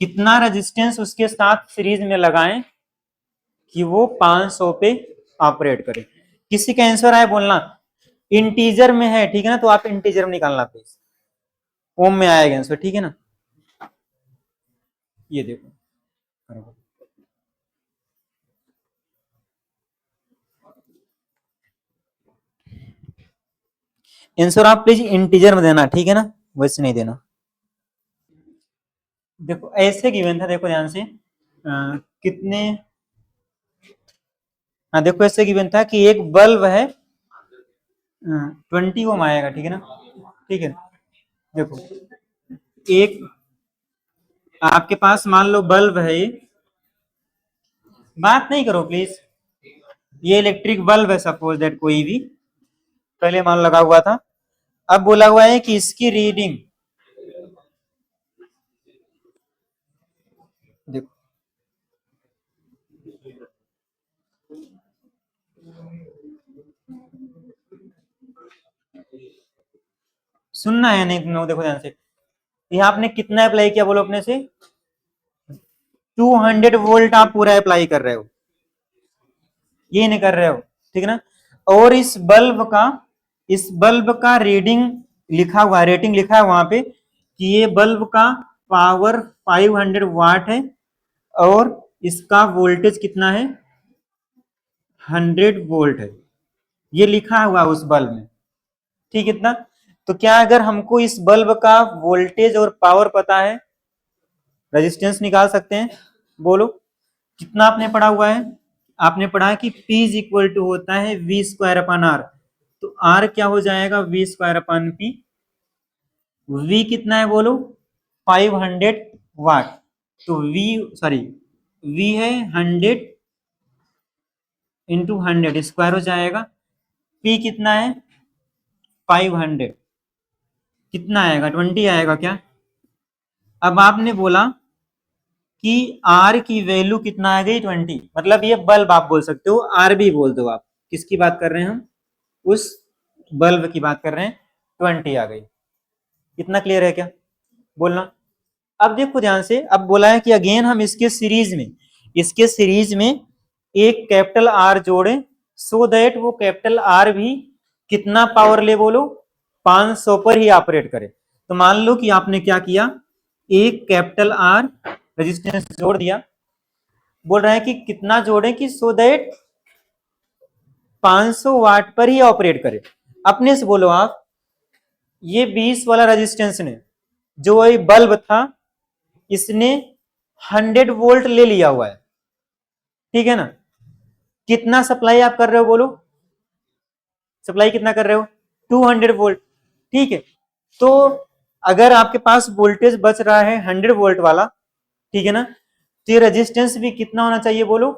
कितना रेजिस्टेंस उसके साथ सीरीज में लगाएं कि वो 500 पे ऑपरेट करे। किसी का आंसर है बोलना, इंटीजर में है, ठीक है ना, तो आप इंटीजर में निकालना प्लीज, ओम में आएगा आंसर, ठीक है ना। ये देखो, आंसर आप प्लीज इंटीजर में देना, ठीक है ना, वैसे नहीं देना। देखो ऐसे गिवन था, देखो ध्यान से, कितने, हाँ देखो ऐसे गिवन था कि एक बल्ब है, 20 ओम आएगा, ठीक है ना, ठीक है। देखो एक आपके पास मान लो बल्ब है, ये बात नहीं करो प्लीज, ये इलेक्ट्रिक बल्ब है सपोज दैट, कोई भी पहले मान लगा हुआ था, अब बोला हुआ है कि इसकी रीडिंग, देखो सुनना है नहीं तुम लोग, देखो ध्यान से, ये आपने कितना अप्लाई किया बोलो अपने से, 200 वोल्ट आप पूरा अप्लाई कर रहे हो, ये नहीं कर रहे हो, ठीक है ना। और इस बल्ब का रीडिंग लिखा हुआ, रेटिंग लिखा है वहां पे कि ये बल्ब का पावर 500 वाट है, और इसका वोल्टेज कितना है, 100 वोल्ट है, ये लिखा हुआ उस बल्ब में, ठीक, इतना। तो क्या अगर हमको इस बल्ब का वोल्टेज और पावर पता है, रेजिस्टेंस निकाल सकते हैं, बोलो कितना आपने पढ़ा हुआ है, आपने पढ़ा है कि P इज इक्वल टू होता है V स्क्वायर अपन R, तो आर क्या हो जाएगा, V square upon P. V कितना है बोलो, 500 वाट। तो वी, सॉरी, वी है 100 इंटू 100 स्क्वायर हो जाएगा। पी कितना है 500, कितना आएगा 20 आएगा क्या। अब आपने बोला कि आर की वैल्यू कितना आ गई 20, मतलब ये बल्ब आप बोल सकते हो, आर भी बोल दो आप। किसकी बात कर रहे हैं हम, उस बल्ब की बात कर रहे हैं, 20 आ गई। कितना क्लियर है क्या, बोलना। अब देखो ध्यान से, अब बोला है कि अगेन हम इसके सीरीज में एक कैपिटल आर जोड़ें, सो दैट वो कैपिटल आर भी कितना पावर ले बोलो, 500 पर ही ऑपरेट करे। तो मान लो कि आपने क्या किया, एक कैपिटल आर रेजिस्टेंस जोड़ दिया, बोल रहा है कि कितना जोड़ें कि सो दैट 500 वाट पर ही ऑपरेट करे। अपने से बोलो आप, ये 20 वाला रेजिस्टेंस ने, जो ये बल्ब था, इसने 100 वोल्ट ले लिया हुआ है, ठीक है ना। कितना सप्लाई आप कर रहे हो बोलो, सप्लाई कितना कर रहे हो, 200 वोल्ट, ठीक है। तो अगर आपके पास वोल्टेज बच रहा है 100 वोल्ट वाला, ठीक है ना, तो ये रेजिस्टेंस भी कितना होना चाहिए बोलो,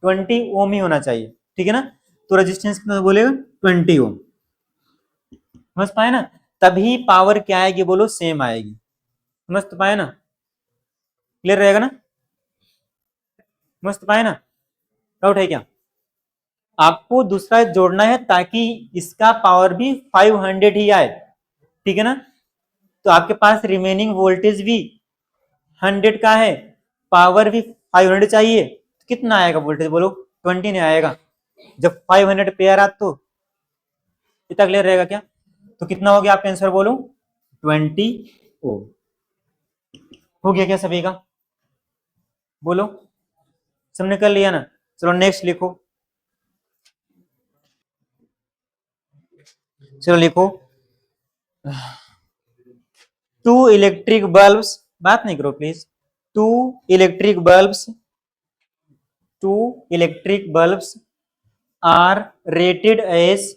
20 ओम ही होना चाहिए, ठीक है ना। तो रेजिस्टेंस कितना बोलेगा, 20 ओम। समझ पाए ना, तभी पावर क्या आएगी बोलो, सेम आएगी। समझ पाए ना, क्लियर रहेगा ना, समझ पाए ना, डाउट है क्या। आपको दूसरा जोड़ना है ताकि इसका पावर भी 500 ही आए, ठीक है ना। तो आपके पास रिमेनिंग वोल्टेज भी 100 का है, पावर भी 500 चाहिए, तो कितना आएगा वोल्टेज बोलो, 20 नहीं आएगा। जब 500 पेयर आ तो इतना क्लियर रहेगा क्या। तो कितना हो गया आपका आंसर बोलो, 20 ओम। हो गया क्या सभी का, बोलो, सबने कर लिया ना। चलो नेक्स्ट लिखो, चलो लिखो, टू इलेक्ट्रिक बल्ब्स, बात नहीं करो please. Two electric bulbs, two electric bulbs are rated as,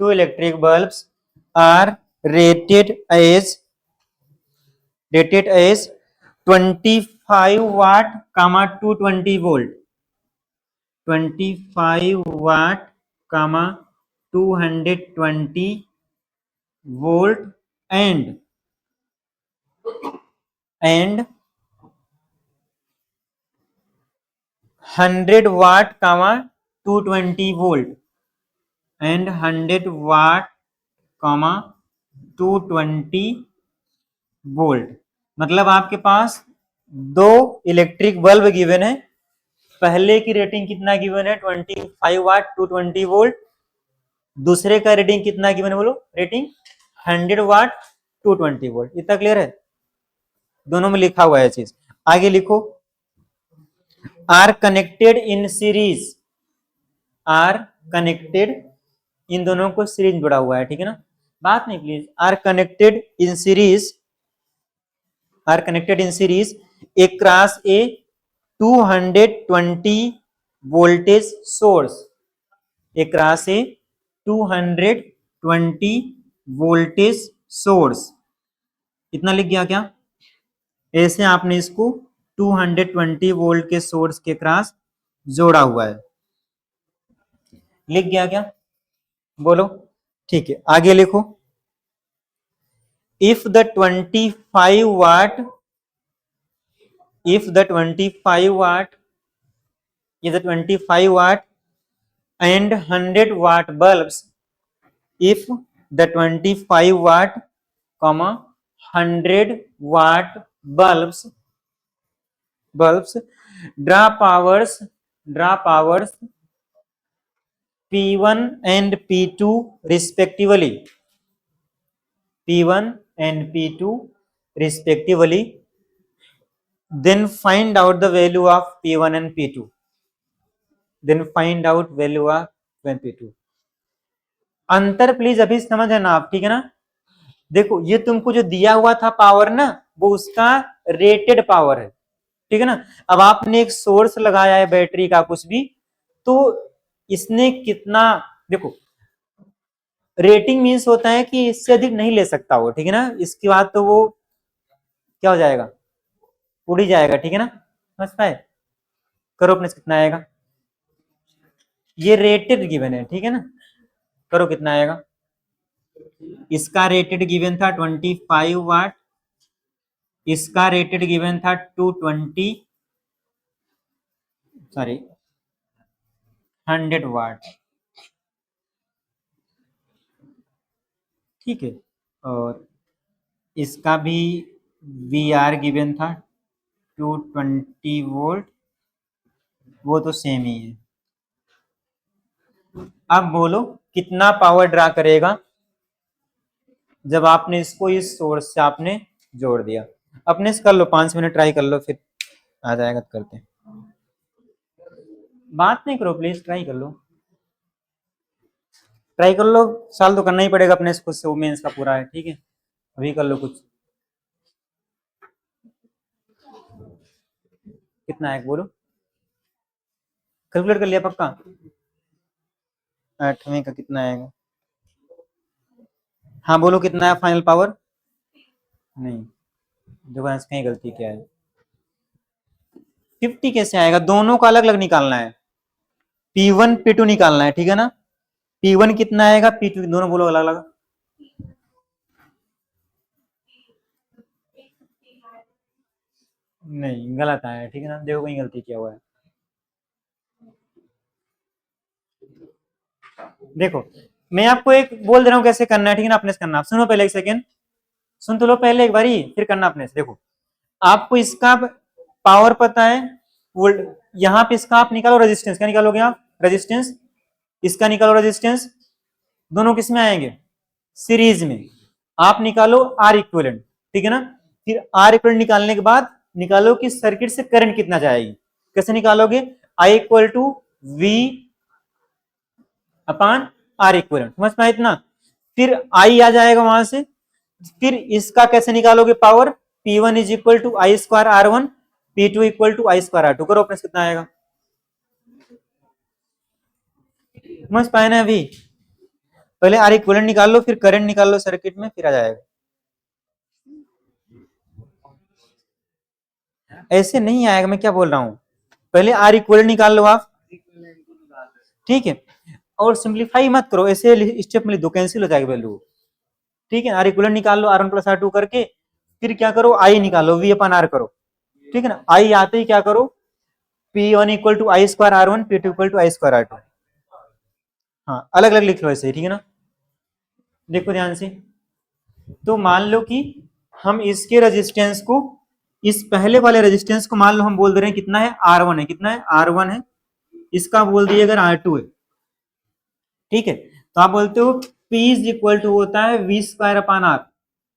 two electric bulbs are rated as 25 watt comma 220 volt, 25 watt comma 220 volt and 100 watt comma 220 volt and 100 watt comma 220 volt. मतलब आपके पास दो electric bulb given है, पहले की rating कितना given है, 25 वाट 220 volt. दूसरे का रेटिंग कितना गिवन है बोलो, रेटिंग 100 वाट 220 वोल्ट। इतना क्लियर है, दोनों में लिखा हुआ है चीज। आगे लिखो, are connected in series, are connected, इन दोनों को सीरीज जुड़ा हुआ है, ठीक है ना, बात नहीं please. Are connected in series, are connected in series across a 220 voltage source, across a 220 voltage source। इतना लिख गया क्या, ऐसे आपने इसको 220 वोल्ट के सोर्स के क्रॉस जोड़ा हुआ है, लिख गया क्या, बोलो, ठीक है। आगे लिखो, if the 25 watt, if the 25 watt is a 25 watt and 100 watt bulbs, if the 25 watt comma 100 watt bulbs draw powers P1 and P2 respectively, P1 and P2 respectively, then find out the value of P1 and P2, then find out value of P2। अंतर please अभी समझ है ना आप, ठीक है ना। देखो ये तुमको जो दिया हुआ था पावर ना, वो उसका रेटेड पावर है, ठीक है ना। अब आपने एक सोर्स लगाया है बैटरी का कुछ भी, तो इसने कितना, देखो रेटिंग मीन्स होता है कि इससे अधिक नहीं ले सकता वो, ठीक है ना, इसके बाद तो वो क्या हो जाएगा, उड़ ही जाएगा, ठीक है ना, समझ पाए। करो अपने से कितना आएगा, ये रेटेड गिवन है, ठीक है ना, करो कितना आएगा। इसका रेटेड गिवन था 25 वाट, इसका रेटेड गिवन था 220, सॉरी 100 वाट, ठीक है। और इसका भी वी आर गिवन था 220 वोल्ट, वो तो सेम ही है। अब बोलो कितना पावर ड्रा करेगा जब आपने इसको इस सोर्स से आपने जोड़ दिया। अपने से कर लो, 5 मिनट ट्राई कर लो, फिर आ जाएगा तो करते हैं। बात नहीं करो प्लीज, ट्राई कर लो, ट्राई कर लो, साल तो करना ही पड़ेगा अपने खुद से, वो मेंस का पूरा है, ठीक है, अभी कर लो कुछ। कितना है बोलो, कैलकुलेट कर लिया पक्का, 8वें का कितना आएगा, हाँ बोलो कितना है फाइनल पावर, नहीं देखो कहीं गलती क्या है, 50 कैसे आएगा, दोनों का अलग अलग निकालना है, P1 P2 निकालना है, ठीक है ना, P1 कितना आएगा, P2 दोनों बोलो अलग अलग, नहीं गलत आया, ठीक है ना, देखो कहीं गलती क्या हुआ है, देखो मैं आपको एक बोल दे रहा हूँ कैसे करना है, ठीक है ना, अपने से करना, आप सुनो पहले एक सेकेंड, सुन तो लो पहले एक बारी, फिर करना अपने से। देखो आपको इसका पावर पता है, वोल्ट, यहाँ पे इसका आप निकालो रेजिस्टेंस, क्या निकालोगे आप, रेजिस्टेंस, इसका निकालो रेजिस्टेंस, दोनों किस में आएंगे, सीरीज में, आप निकालो आर इक्विवेलेंट, ठीक है ना, फिर आर इक्विवेलेंट निकालने के बाद निकालो कि सर्किट से करंट कितना जाएगी, कैसे निकालोगे, I equal to V upon R equivalent, समझ पाए इतना, फिर आई आ जाएगा वहां से, फिर इसका कैसे निकालोगे power, P1 is equal to I square R1, P2 equal to I square R2, करो अपने कितना आएगा, समझ पाए ना, अभी पहले आर इक्विवेलेंट निकाल लो, फिर करंट निकाल लो सर्किट में, फिर आ जाएगा, ऐसे नहीं आएगा, मैं क्या बोल रहा हूं, पहले आर इक्विवेलेंट निकाल लो आप, ठीक है, और सिंप्लीफाई मत करो, ऐसे स्टेप में दो कैंसिल हो जाएगा वैल्यू, ठीक है, आर इक्विवेलेंट निकाल लो R1 प्लस R2 करके, फिर क्या करो आई निकालो V अपन R करो, ठीक है ना, आई आते ही क्या करो, P1 equal to I square R1, P2 equal to I square R2, हाँ अलग अलग लिख लो ऐसे, ठीक है ना, देखो ध्यान से, तो मान लो कि हम इसके रेजिस्टेंस को, इस पहले वाले रेजिस्टेंस को मान लो हम बोल दे रहे हैं कितना है, R1 है, कितना है R1 है, इसका बोल दिए अगर R2 है, ठीक है, तो आप बोलते हो P इज इक्वल टू होता है वी स्क्वायर अपान आर,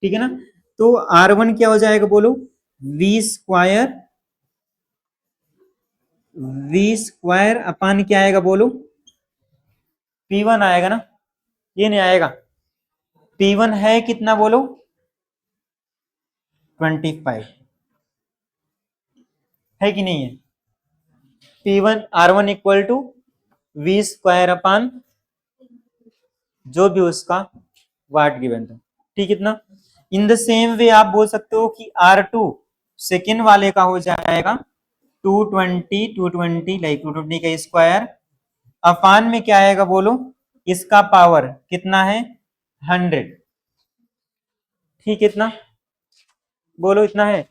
ठीक है ना, तो R1 क्या हो जाएगा बोलो, वी स्क्वायर अपान क्या आएगा बोलो, P1 आएगा ना, ये नहीं आएगा, P1 है कितना बोलो, 25 है कि नहीं है, P1 R1 equal to V square upon जो भी उसका वाट गिवन था, ठीक, इतना। इन द सेम वे आप बोल सकते हो कि R2 सेकेंड वाले का हो जाएगा 220 लाइक 220 का स्क्वायर अपान में क्या आएगा बोलो, इसका पावर कितना है 100, ठीक, इतना बोलो, इतना है,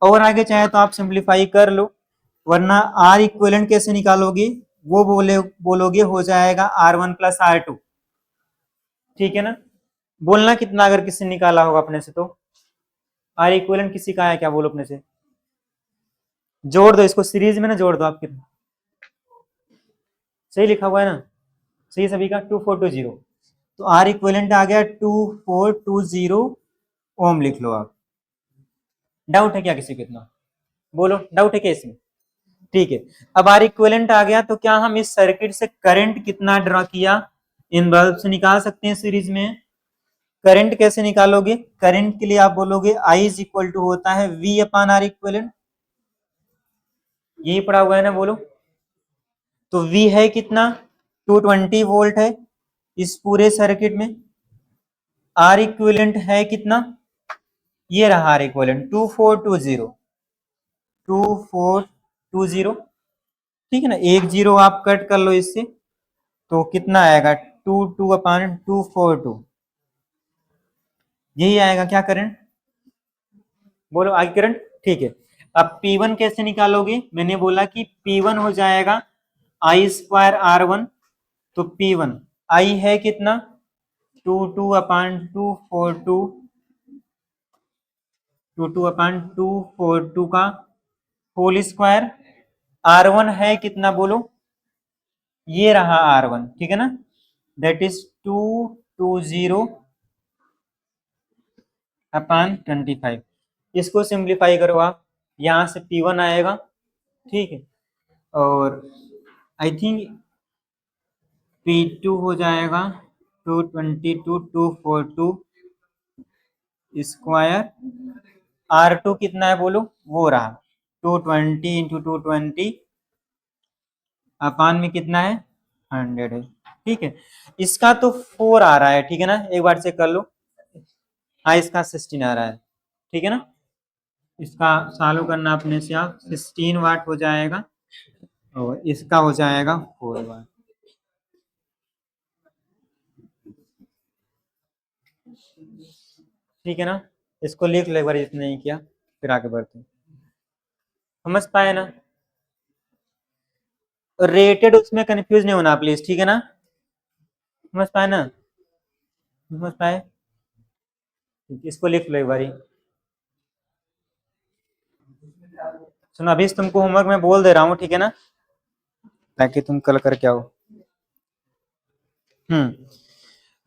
और आगे चाहे तो आप सिंप्लीफाई कर लो, वरना आर इक्विवेलेंट कैसे निकालोगे, वो बोलोगे हो जाएगा R1 प्लस R2, ठीक है ना, बोलना कितना अगर किसी ने निकाला होगा अपने से, तो आर इक्विवेलेंट किसी का है क्या, बोलो अपने से, जोड़ दो इसको सीरीज में ना, जोड़ दो आप, कितना सही लिखा हुआ है ना, सही सभी का 2420, तो आर इक्विवेलेंट आ गया 2420 ओम, लिख लो आप, डाउट है क्या किसी को, इतना बोलो, डाउट है क्या इसमें, ठीक है, अब आर इक्विवेलेंट आ गया, तो क्या हम इस सर्किट से करंट कितना ड्रा किया इन बल्ब से निकाल सकते हैं सीरीज में, करंट कैसे निकालोगे, करंट के लिए आप बोलोगे आई इज इक्वल टू होता है वी अपान आर इक्विवेलेंट, यही पड़ा हुआ है ना, बोलो, तो V है कितना 220 वोल्ट है, इस पूरे सर्किट में आर इक्विवेलेंट है कितना, ये रहा आर इक्विवेलेंट 2420, 2420, ठीक है ना, एक जीरो आप कट कर लो इससे तो कितना आएगा, 2 2/242, यही आएगा क्या करंट, बोलो आगे करंट। ठीक है, अब P1 कैसे निकालोगे, मैंने बोला कि P1 हो जाएगा I²R1, तो P1 I है कितना, 2 2/242, 2 2/242 का होल स्क्वायर, R1 है कितना बोलो, ये रहा R1, ठीक है ना, दैट इज 220/25, इसको सिंप्लीफाई करो आप, यहां से P1 आएगा, ठीक है, और आई थिंक P2 हो जाएगा 222/242 स्क्वायर, R2 कितना है बोलो, वो रहा 220 × 220 अपान में कितना है, 100 है, ठीक है, इसका तो 4 आ रहा है, ठीक है ना, एक बार चेक कर लो, हाँ इसका 16 आ रहा है, ठीक है ना, इसका चालू करना अपने से आप, 16 वाट हो जाएगा और इसका हो जाएगा 4 वाट, ठीक है ना, इसको लिख लो एक बार, इतना नहीं किया फिर आगे बढ़ते, समझ पाए ना, रेटेड उसमें कंफ्यूज नहीं होना प्लीज, ठीक है ना, समझ पाए ना, समझ पाए, इसको लिख लो एक बारी, सुनो अभी तुमको होमवर्क में बोल दे रहा हूँ, ठीक है ना, ताकि तुम कल करके आओ।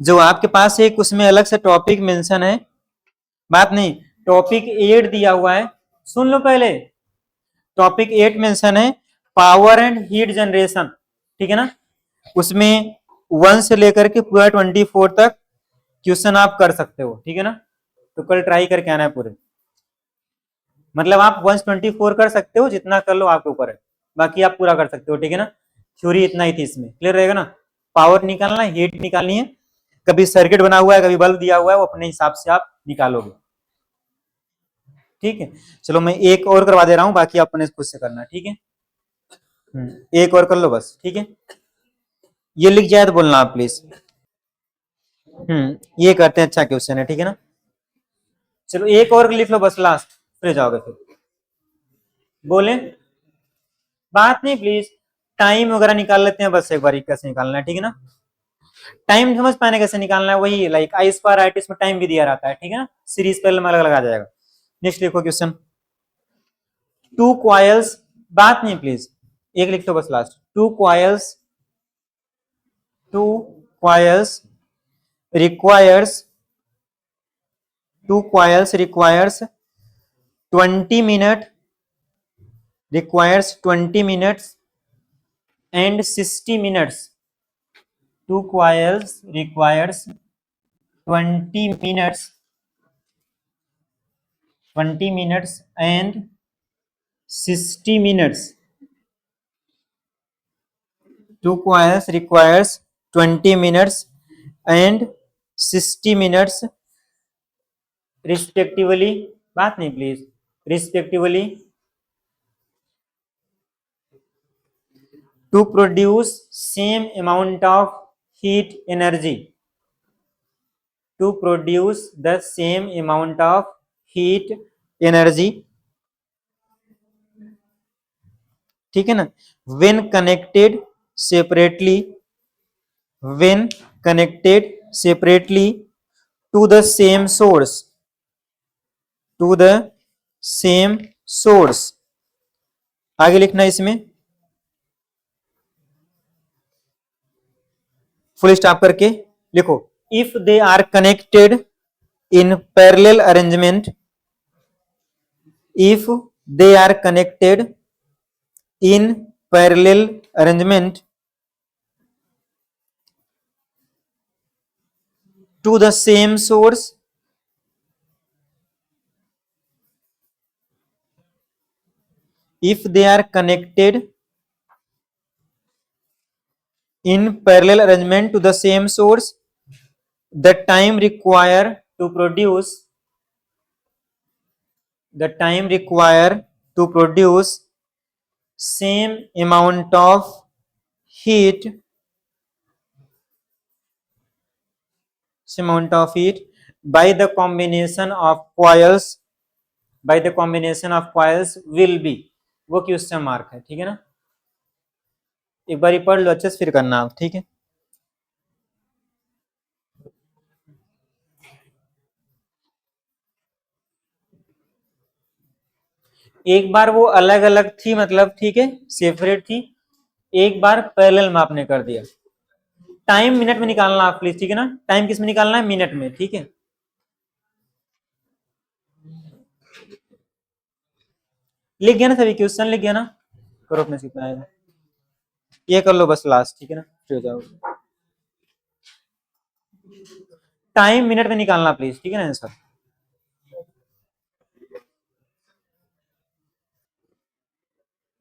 जो आपके पास एक उसमें अलग से टॉपिक मेंशन है, बात नहीं, टॉपिक 8 दिया हुआ है, सुन लो पहले, टॉपिक 8 मेंशन है पावर एंड हीट जनरेशन, ठीक है ना, उसमें 1 से लेकर के पूरा 24 तक क्वेश्चन आप कर सकते हो, ठीक है ना, तो कल ट्राई करके आना है पूरे, मतलब आप 124 कर सकते हो, जितना कर लो आपके ऊपर है, बाकी आप पूरा कर सकते हो, ठीक है ना, थ्योरी इतना ही थी इसमें, क्लियर रहेगा ना, पावर निकालना है, हीट निकालनी है, कभी सर्किट बना हुआ है, कभी बल्ब दिया हुआ है, वो अपने हिसाब से आप निकालोगे, ठीक है, चलो मैं एक और करवा दे रहा हूं, बाकी आप अपने खुद से करना, ठीक है, एक और कर लो बस, ठीक है, ये लिख जाए तो बोलना आप प्लीज, ये करते हैं, अच्छा क्वेश्चन है, ठीक है ना, चलो एक और लिख लो बस, लास्ट फिर जाओगे, फिर बोले, बात नहीं प्लीज, टाइम वगैरह निकाल लेते हैं, बस एक बार कैसे निकालना है, ठीक है ना, टाइम समझ पाने कैसे निकालना है, वही लाइक I²R में टाइम भी दिया रहता है, ठीक है ना, सीरीज पे अलग अलग आ जाएगा, नेक्स्ट लिखो क्वेश्चन, टू क्वाइल्स, बात नहीं प्लीज, एक लिख दो बस last, two coils requires two coils requires 20 minute requires 20 minutes and 60 minutes, two coils requires 20 minutes, 20 minutes and 60 minutes, two coils requires 20 minutes and 60 minutes respectively, बात नहीं please, respectively to produce same amount of heat energy, to produce the same amount of heat energy, ठीक है ना, when connected separately, when connected separately to the same source, to the same source, आगे लिखना है इसमें full stop करके लिखो, if they are connected in parallel arrangement, if they are connected in parallel arrangement to the same source, if they are connected in parallel arrangement to the same source, the time required to produce same amount of heat by the combination of coils will be, वो question mark है, ठीक है ना। एक बार पढ़ लो अच्छे से फिर करना आप, ठीक है। एक बार वो अलग अलग थी, मतलब ठीक है सेपरेट थी, एक बार पैरेलल में आपने कर दिया। टाइम मिनट में निकालना आप प्लीज, ठीक है ना। टाइम किस में निकालना है, मिनट में, ठीक है। लिख गया ना सभी क्वेश्चन, लिख गया ना, करो अपने सीखना आएगा, ये कर लो बस लास्ट, ठीक है ना, फ्री हो जाओ। टाइम मिनट में निकालना प्लीज, ठीक है ना आंसर।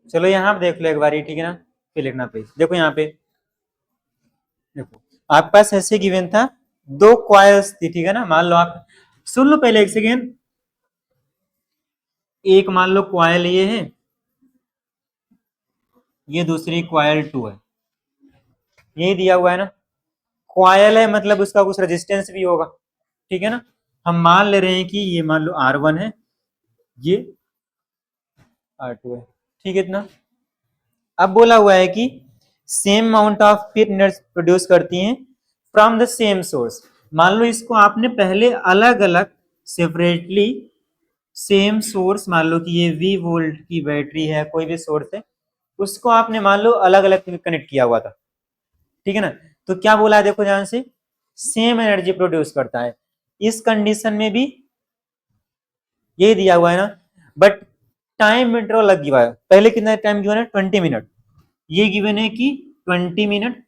चलो यहाँ पे देख लो एक बार, ठीक है ना, फिर लिखना प्लीज। देखो यहाँ पे, देखो आपके पास ऐसे गिवन था, दो कॉइल्स थी, ठीक है ना। मान लो आप, सुन लो पहले एक सेकेंड, एक मान लो कॉइल ये है, ये दूसरी कॉइल 2 है, यही दिया हुआ है ना। कॉइल है मतलब उसका कुछ रेजिस्टेंस भी होगा, ठीक है ना। हम मान ले रहे हैं कि ये मान लो R1 है, ये R2 है, ठीक है इतना। अब बोला हुआ है कि same amount of heat energy produce करती हैं फ्रॉम द सेम सोर्स। मान लो इसको आपने पहले अलग अलग सेपरेटली, सेम सोर्स, मान लो कि ये V वोल्ट की बैटरी है, कोई भी सोर्स है, उसको आपने मान लो अलग अलग कनेक्ट किया हुआ था, ठीक है ना। तो क्या बोला है देखो ध्यान से, सेम एनर्जी प्रोड्यूस करता है। इस कंडीशन में भी ये दिया हुआ है ना, बट टाइम इंटरवल लग गया है। पहले कितना टाइम गिवन है, 20 मिनट, ये गिवन है कि 20 मिनट,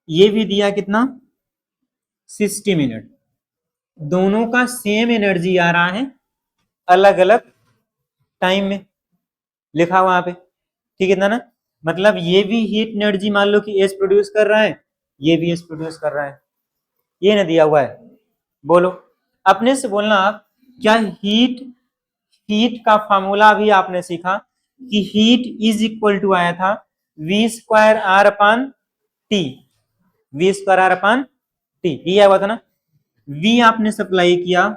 ये भी दिया कितना, 60 मिनट। दोनों का सेम एनर्जी आ रहा है, अलग अलग टाइम में लिखा हुआ यहाँ पे, ठीक है ना। मतलब ये भी हीट एनर्जी मान लो कि एस प्रोड्यूस कर रहा है, ये भी एस प्रोड्यूस कर रहा है, ये ना दिया हुआ है। बोलो अपने से बोलना आप, क्या हीट हीट का फॉर्मूला भी आपने सीखा कि हीट इज इक्वल टू आया था V square R upon T, V square R upon T, ये आया हुआ था ना। वी आपने सप्लाई किया,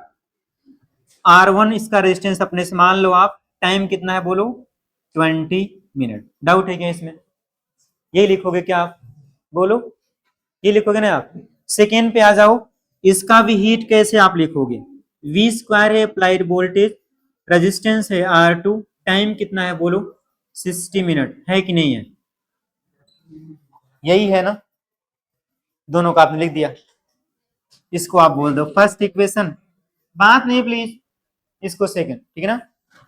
R1 इसका रेजिस्टेंस अपने से मान लो आप, टाइम कितना है बोलो, 20 मिनट। डाउट है क्या इसमें, ये लिखोगे क्या आप, बोलो ये लिखोगे ना आप। सेकेंड पे आ जाओ, इसका भी हीट कैसे आप लिखोगे, वी स्क्वायर है अप्लाइड वोल्टेज, रेजिस्टेंस है R2, टाइम कितना है बोलो, 60 मिनट, है कि नहीं है, यही है ना। दोनों का आपने लिख दिया, इसको आप बोल दो फर्स्ट इक्वेशन, बात नहीं प्लीज, इसको सेकंड, ठीक है ना।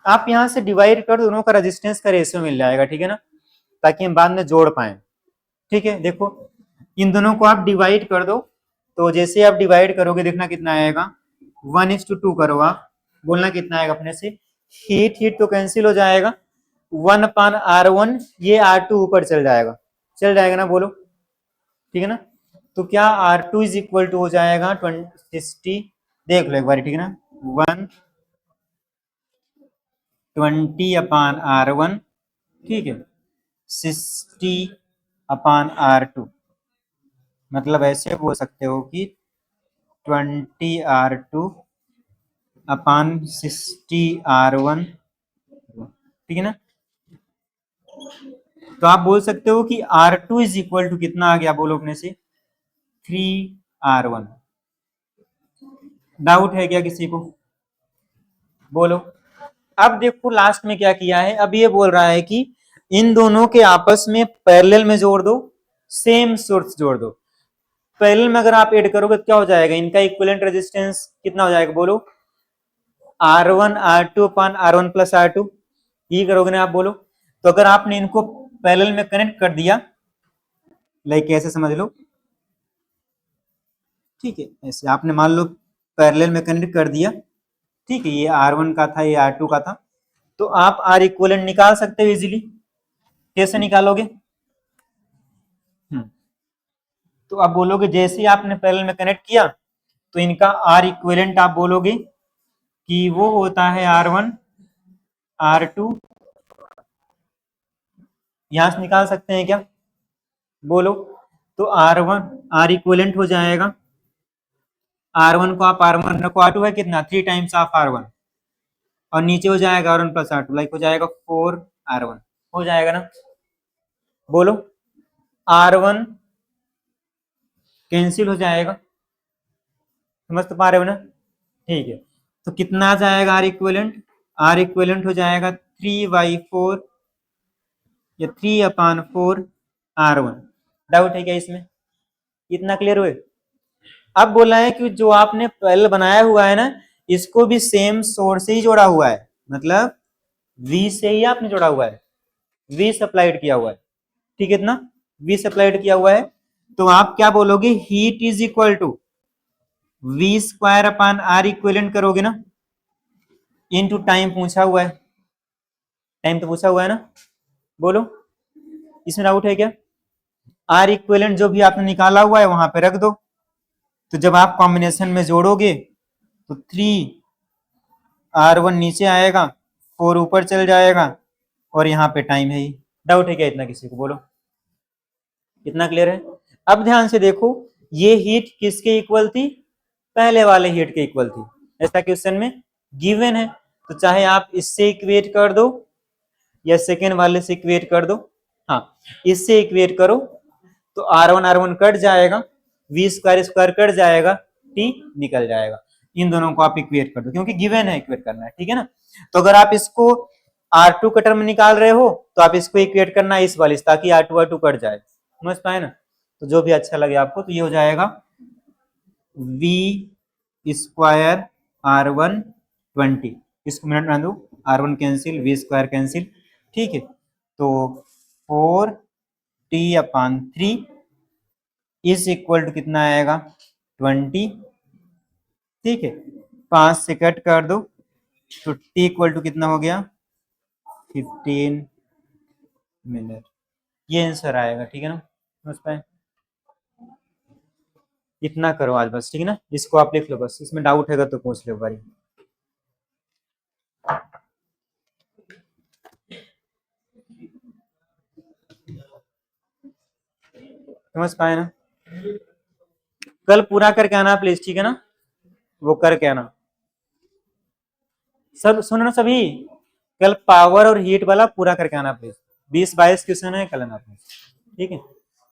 आप यहां से डिवाइड कर, दोनों का रेजिस्टेंस का रेशियो मिल जाएगा, ठीक है ना, ताकि हम बाद में जोड़ पाए, ठीक है। देखो इन दोनों को आप डिवाइड कर दो, तो जैसे आप डिवाइड करोगे देखना कितना आएगा, 1:2 करो आप, बोलना कितना आएगा अपने से, हीट हीट तो कैंसिल हो जाएगा, 1/R1, ये R2 ऊपर चल जाएगा ना, बोलो ठीक है ना। तो क्या R2 इज इक्वल टू हो जाएगा 60, देख लो एक बार, ठीक है ना, 120/R1, ठीक है, 60/R2, मतलब ऐसे बोल सकते हो कि 20R2/60R1, ठीक है ना। तो आप बोल सकते हो कि R2 इज इक्वल टू कितना आ गया, बोलो अपने से 3R1। डाउट है क्या किसी को, बोलो। अब देखो लास्ट में क्या किया है, अब ये बोल रहा है कि इन दोनों के आपस में पैरेलल में जोड़ दो, सेम सोर्स जोड़ दो। पैरेलल में अगर आप ऐड करोगे तो क्या हो जाएगा, इनका इक्विवेलेंट रेजिस्टेंस कितना हो जाएगा बोलो, R1 R2 अपान R1 प्लस R2, ये करोगे ना आप, बोलो। तो अगर आपने इनको पैरेलल में कनेक्ट कर दिया, लाइक ऐसे समझ लो, ठीक है, ऐसे आपने मान लो पैरेलल में कनेक्ट कर दिया, ठीक है, ये R1 का था, ये R2 का था, तो आप R इक्विवेलेंट निकाल सकते हो इजीली। कैसे निकालोगे, तो अब बोलोगे जैसे ही आपने पैरेलल में कनेक्ट किया तो इनका आर इक्विवेलेंट आप बोलोगे कि वो होता है R1 R2, यहां से निकाल सकते हैं क्या, बोलो। तो R1 आर इक्विवेलेंट हो जाएगा, R1 को आप R1 रखो, R2 है कितना 3 टाइम्स ऑफ R1 और नीचे हो जाएगा R1 प्लस R2 लाइक हो जाएगा 4R1, हो जाएगा ना, बोलो। R1 कैंसिल हो जाएगा, समझ तो पा रहे हो ना, ठीक है। तो कितना आ जाएगा आर इक्विवेलेंट, आर इक्विवेलेंट हो जाएगा 3/4 या 3/4 R1। डाउट है क्या इसमें, इतना क्लियर हुए। अब बोला है कि जो आपने पैरेलल बनाया हुआ है ना, इसको भी सेम सोर्स से ही जोड़ा हुआ है, मतलब V से ही आपने जोड़ा हुआ है, V सप्लाइड किया हुआ है, ठीक है, इतना V सप्लाइड किया हुआ है। तो आप क्या बोलोगे, heat is equal to V² equivalent करोगे ना, इनटू टाइम पूछा हुआ है, टाइम तो पूछा हुआ है ना, बोलो इसमें डाउट है क्या। आर इक्विवेलेंट जो भी आपने निकाला हुआ है वहां पे रख दो, तो जब आप कॉम्बिनेशन में जोड़ोगे तो 3R1 नीचे आएगा, 4 ऊपर चल जाएगा और यहाँ पे टाइम है ही। डाउट है क्या इतना किसी को, बोलो इतना क्लियर है। अब ध्यान से देखो, ये हीट किसके इक्वल थी, पहले वाले हीट के इक्वल थी, ऐसा क्वेश्चन में गिवन है। तो चाहे आप इससे इक्वेट कर दो या सेकेंड वाले से इक्वेट कर दो, हाँ इससे इक्वेट करो तो R1 कट जाएगा, V² कट जाएगा, T निकल जाएगा। इन दोनों को आप इक्वेट कर दो क्योंकि गिवन है, इक्वेट करना है, ठीक है ना। तो अगर आप इसको R2 कटर में निकाल रहे हो तो आप इसको इक्वेट करना इस वाले से, ताकि R2 कट जाए, समझ पाए ना। तो जो भी अच्छा लगे आपको, तो ये हो जाएगा V² R1 20, इसको मिनट में दो, R1 कैंसिल, V² कैंसिल, ठीक है। तो 4T/3 इज इक्वल टू कितना आएगा 20, ठीक है। 5 से कट कर दो तो T इक्वल टू कितना हो गया 15 मिनट, ये आंसर आएगा, ठीक है ना, समझ पाए। इतना करो आज बस, ठीक है ना, इसको आप लिख लो बस, इसमें डाउट है तो पूछ लो भाई। समझ पाए ना, कल पूरा करके आना प्लीज, ठीक है ना, वो करके आना सब, सुनो ना सभी, कल पावर और हीट वाला पूरा करके आना प्लीज, 20-22 क्वेश्चन है कल आना प्लीज, ठीक है।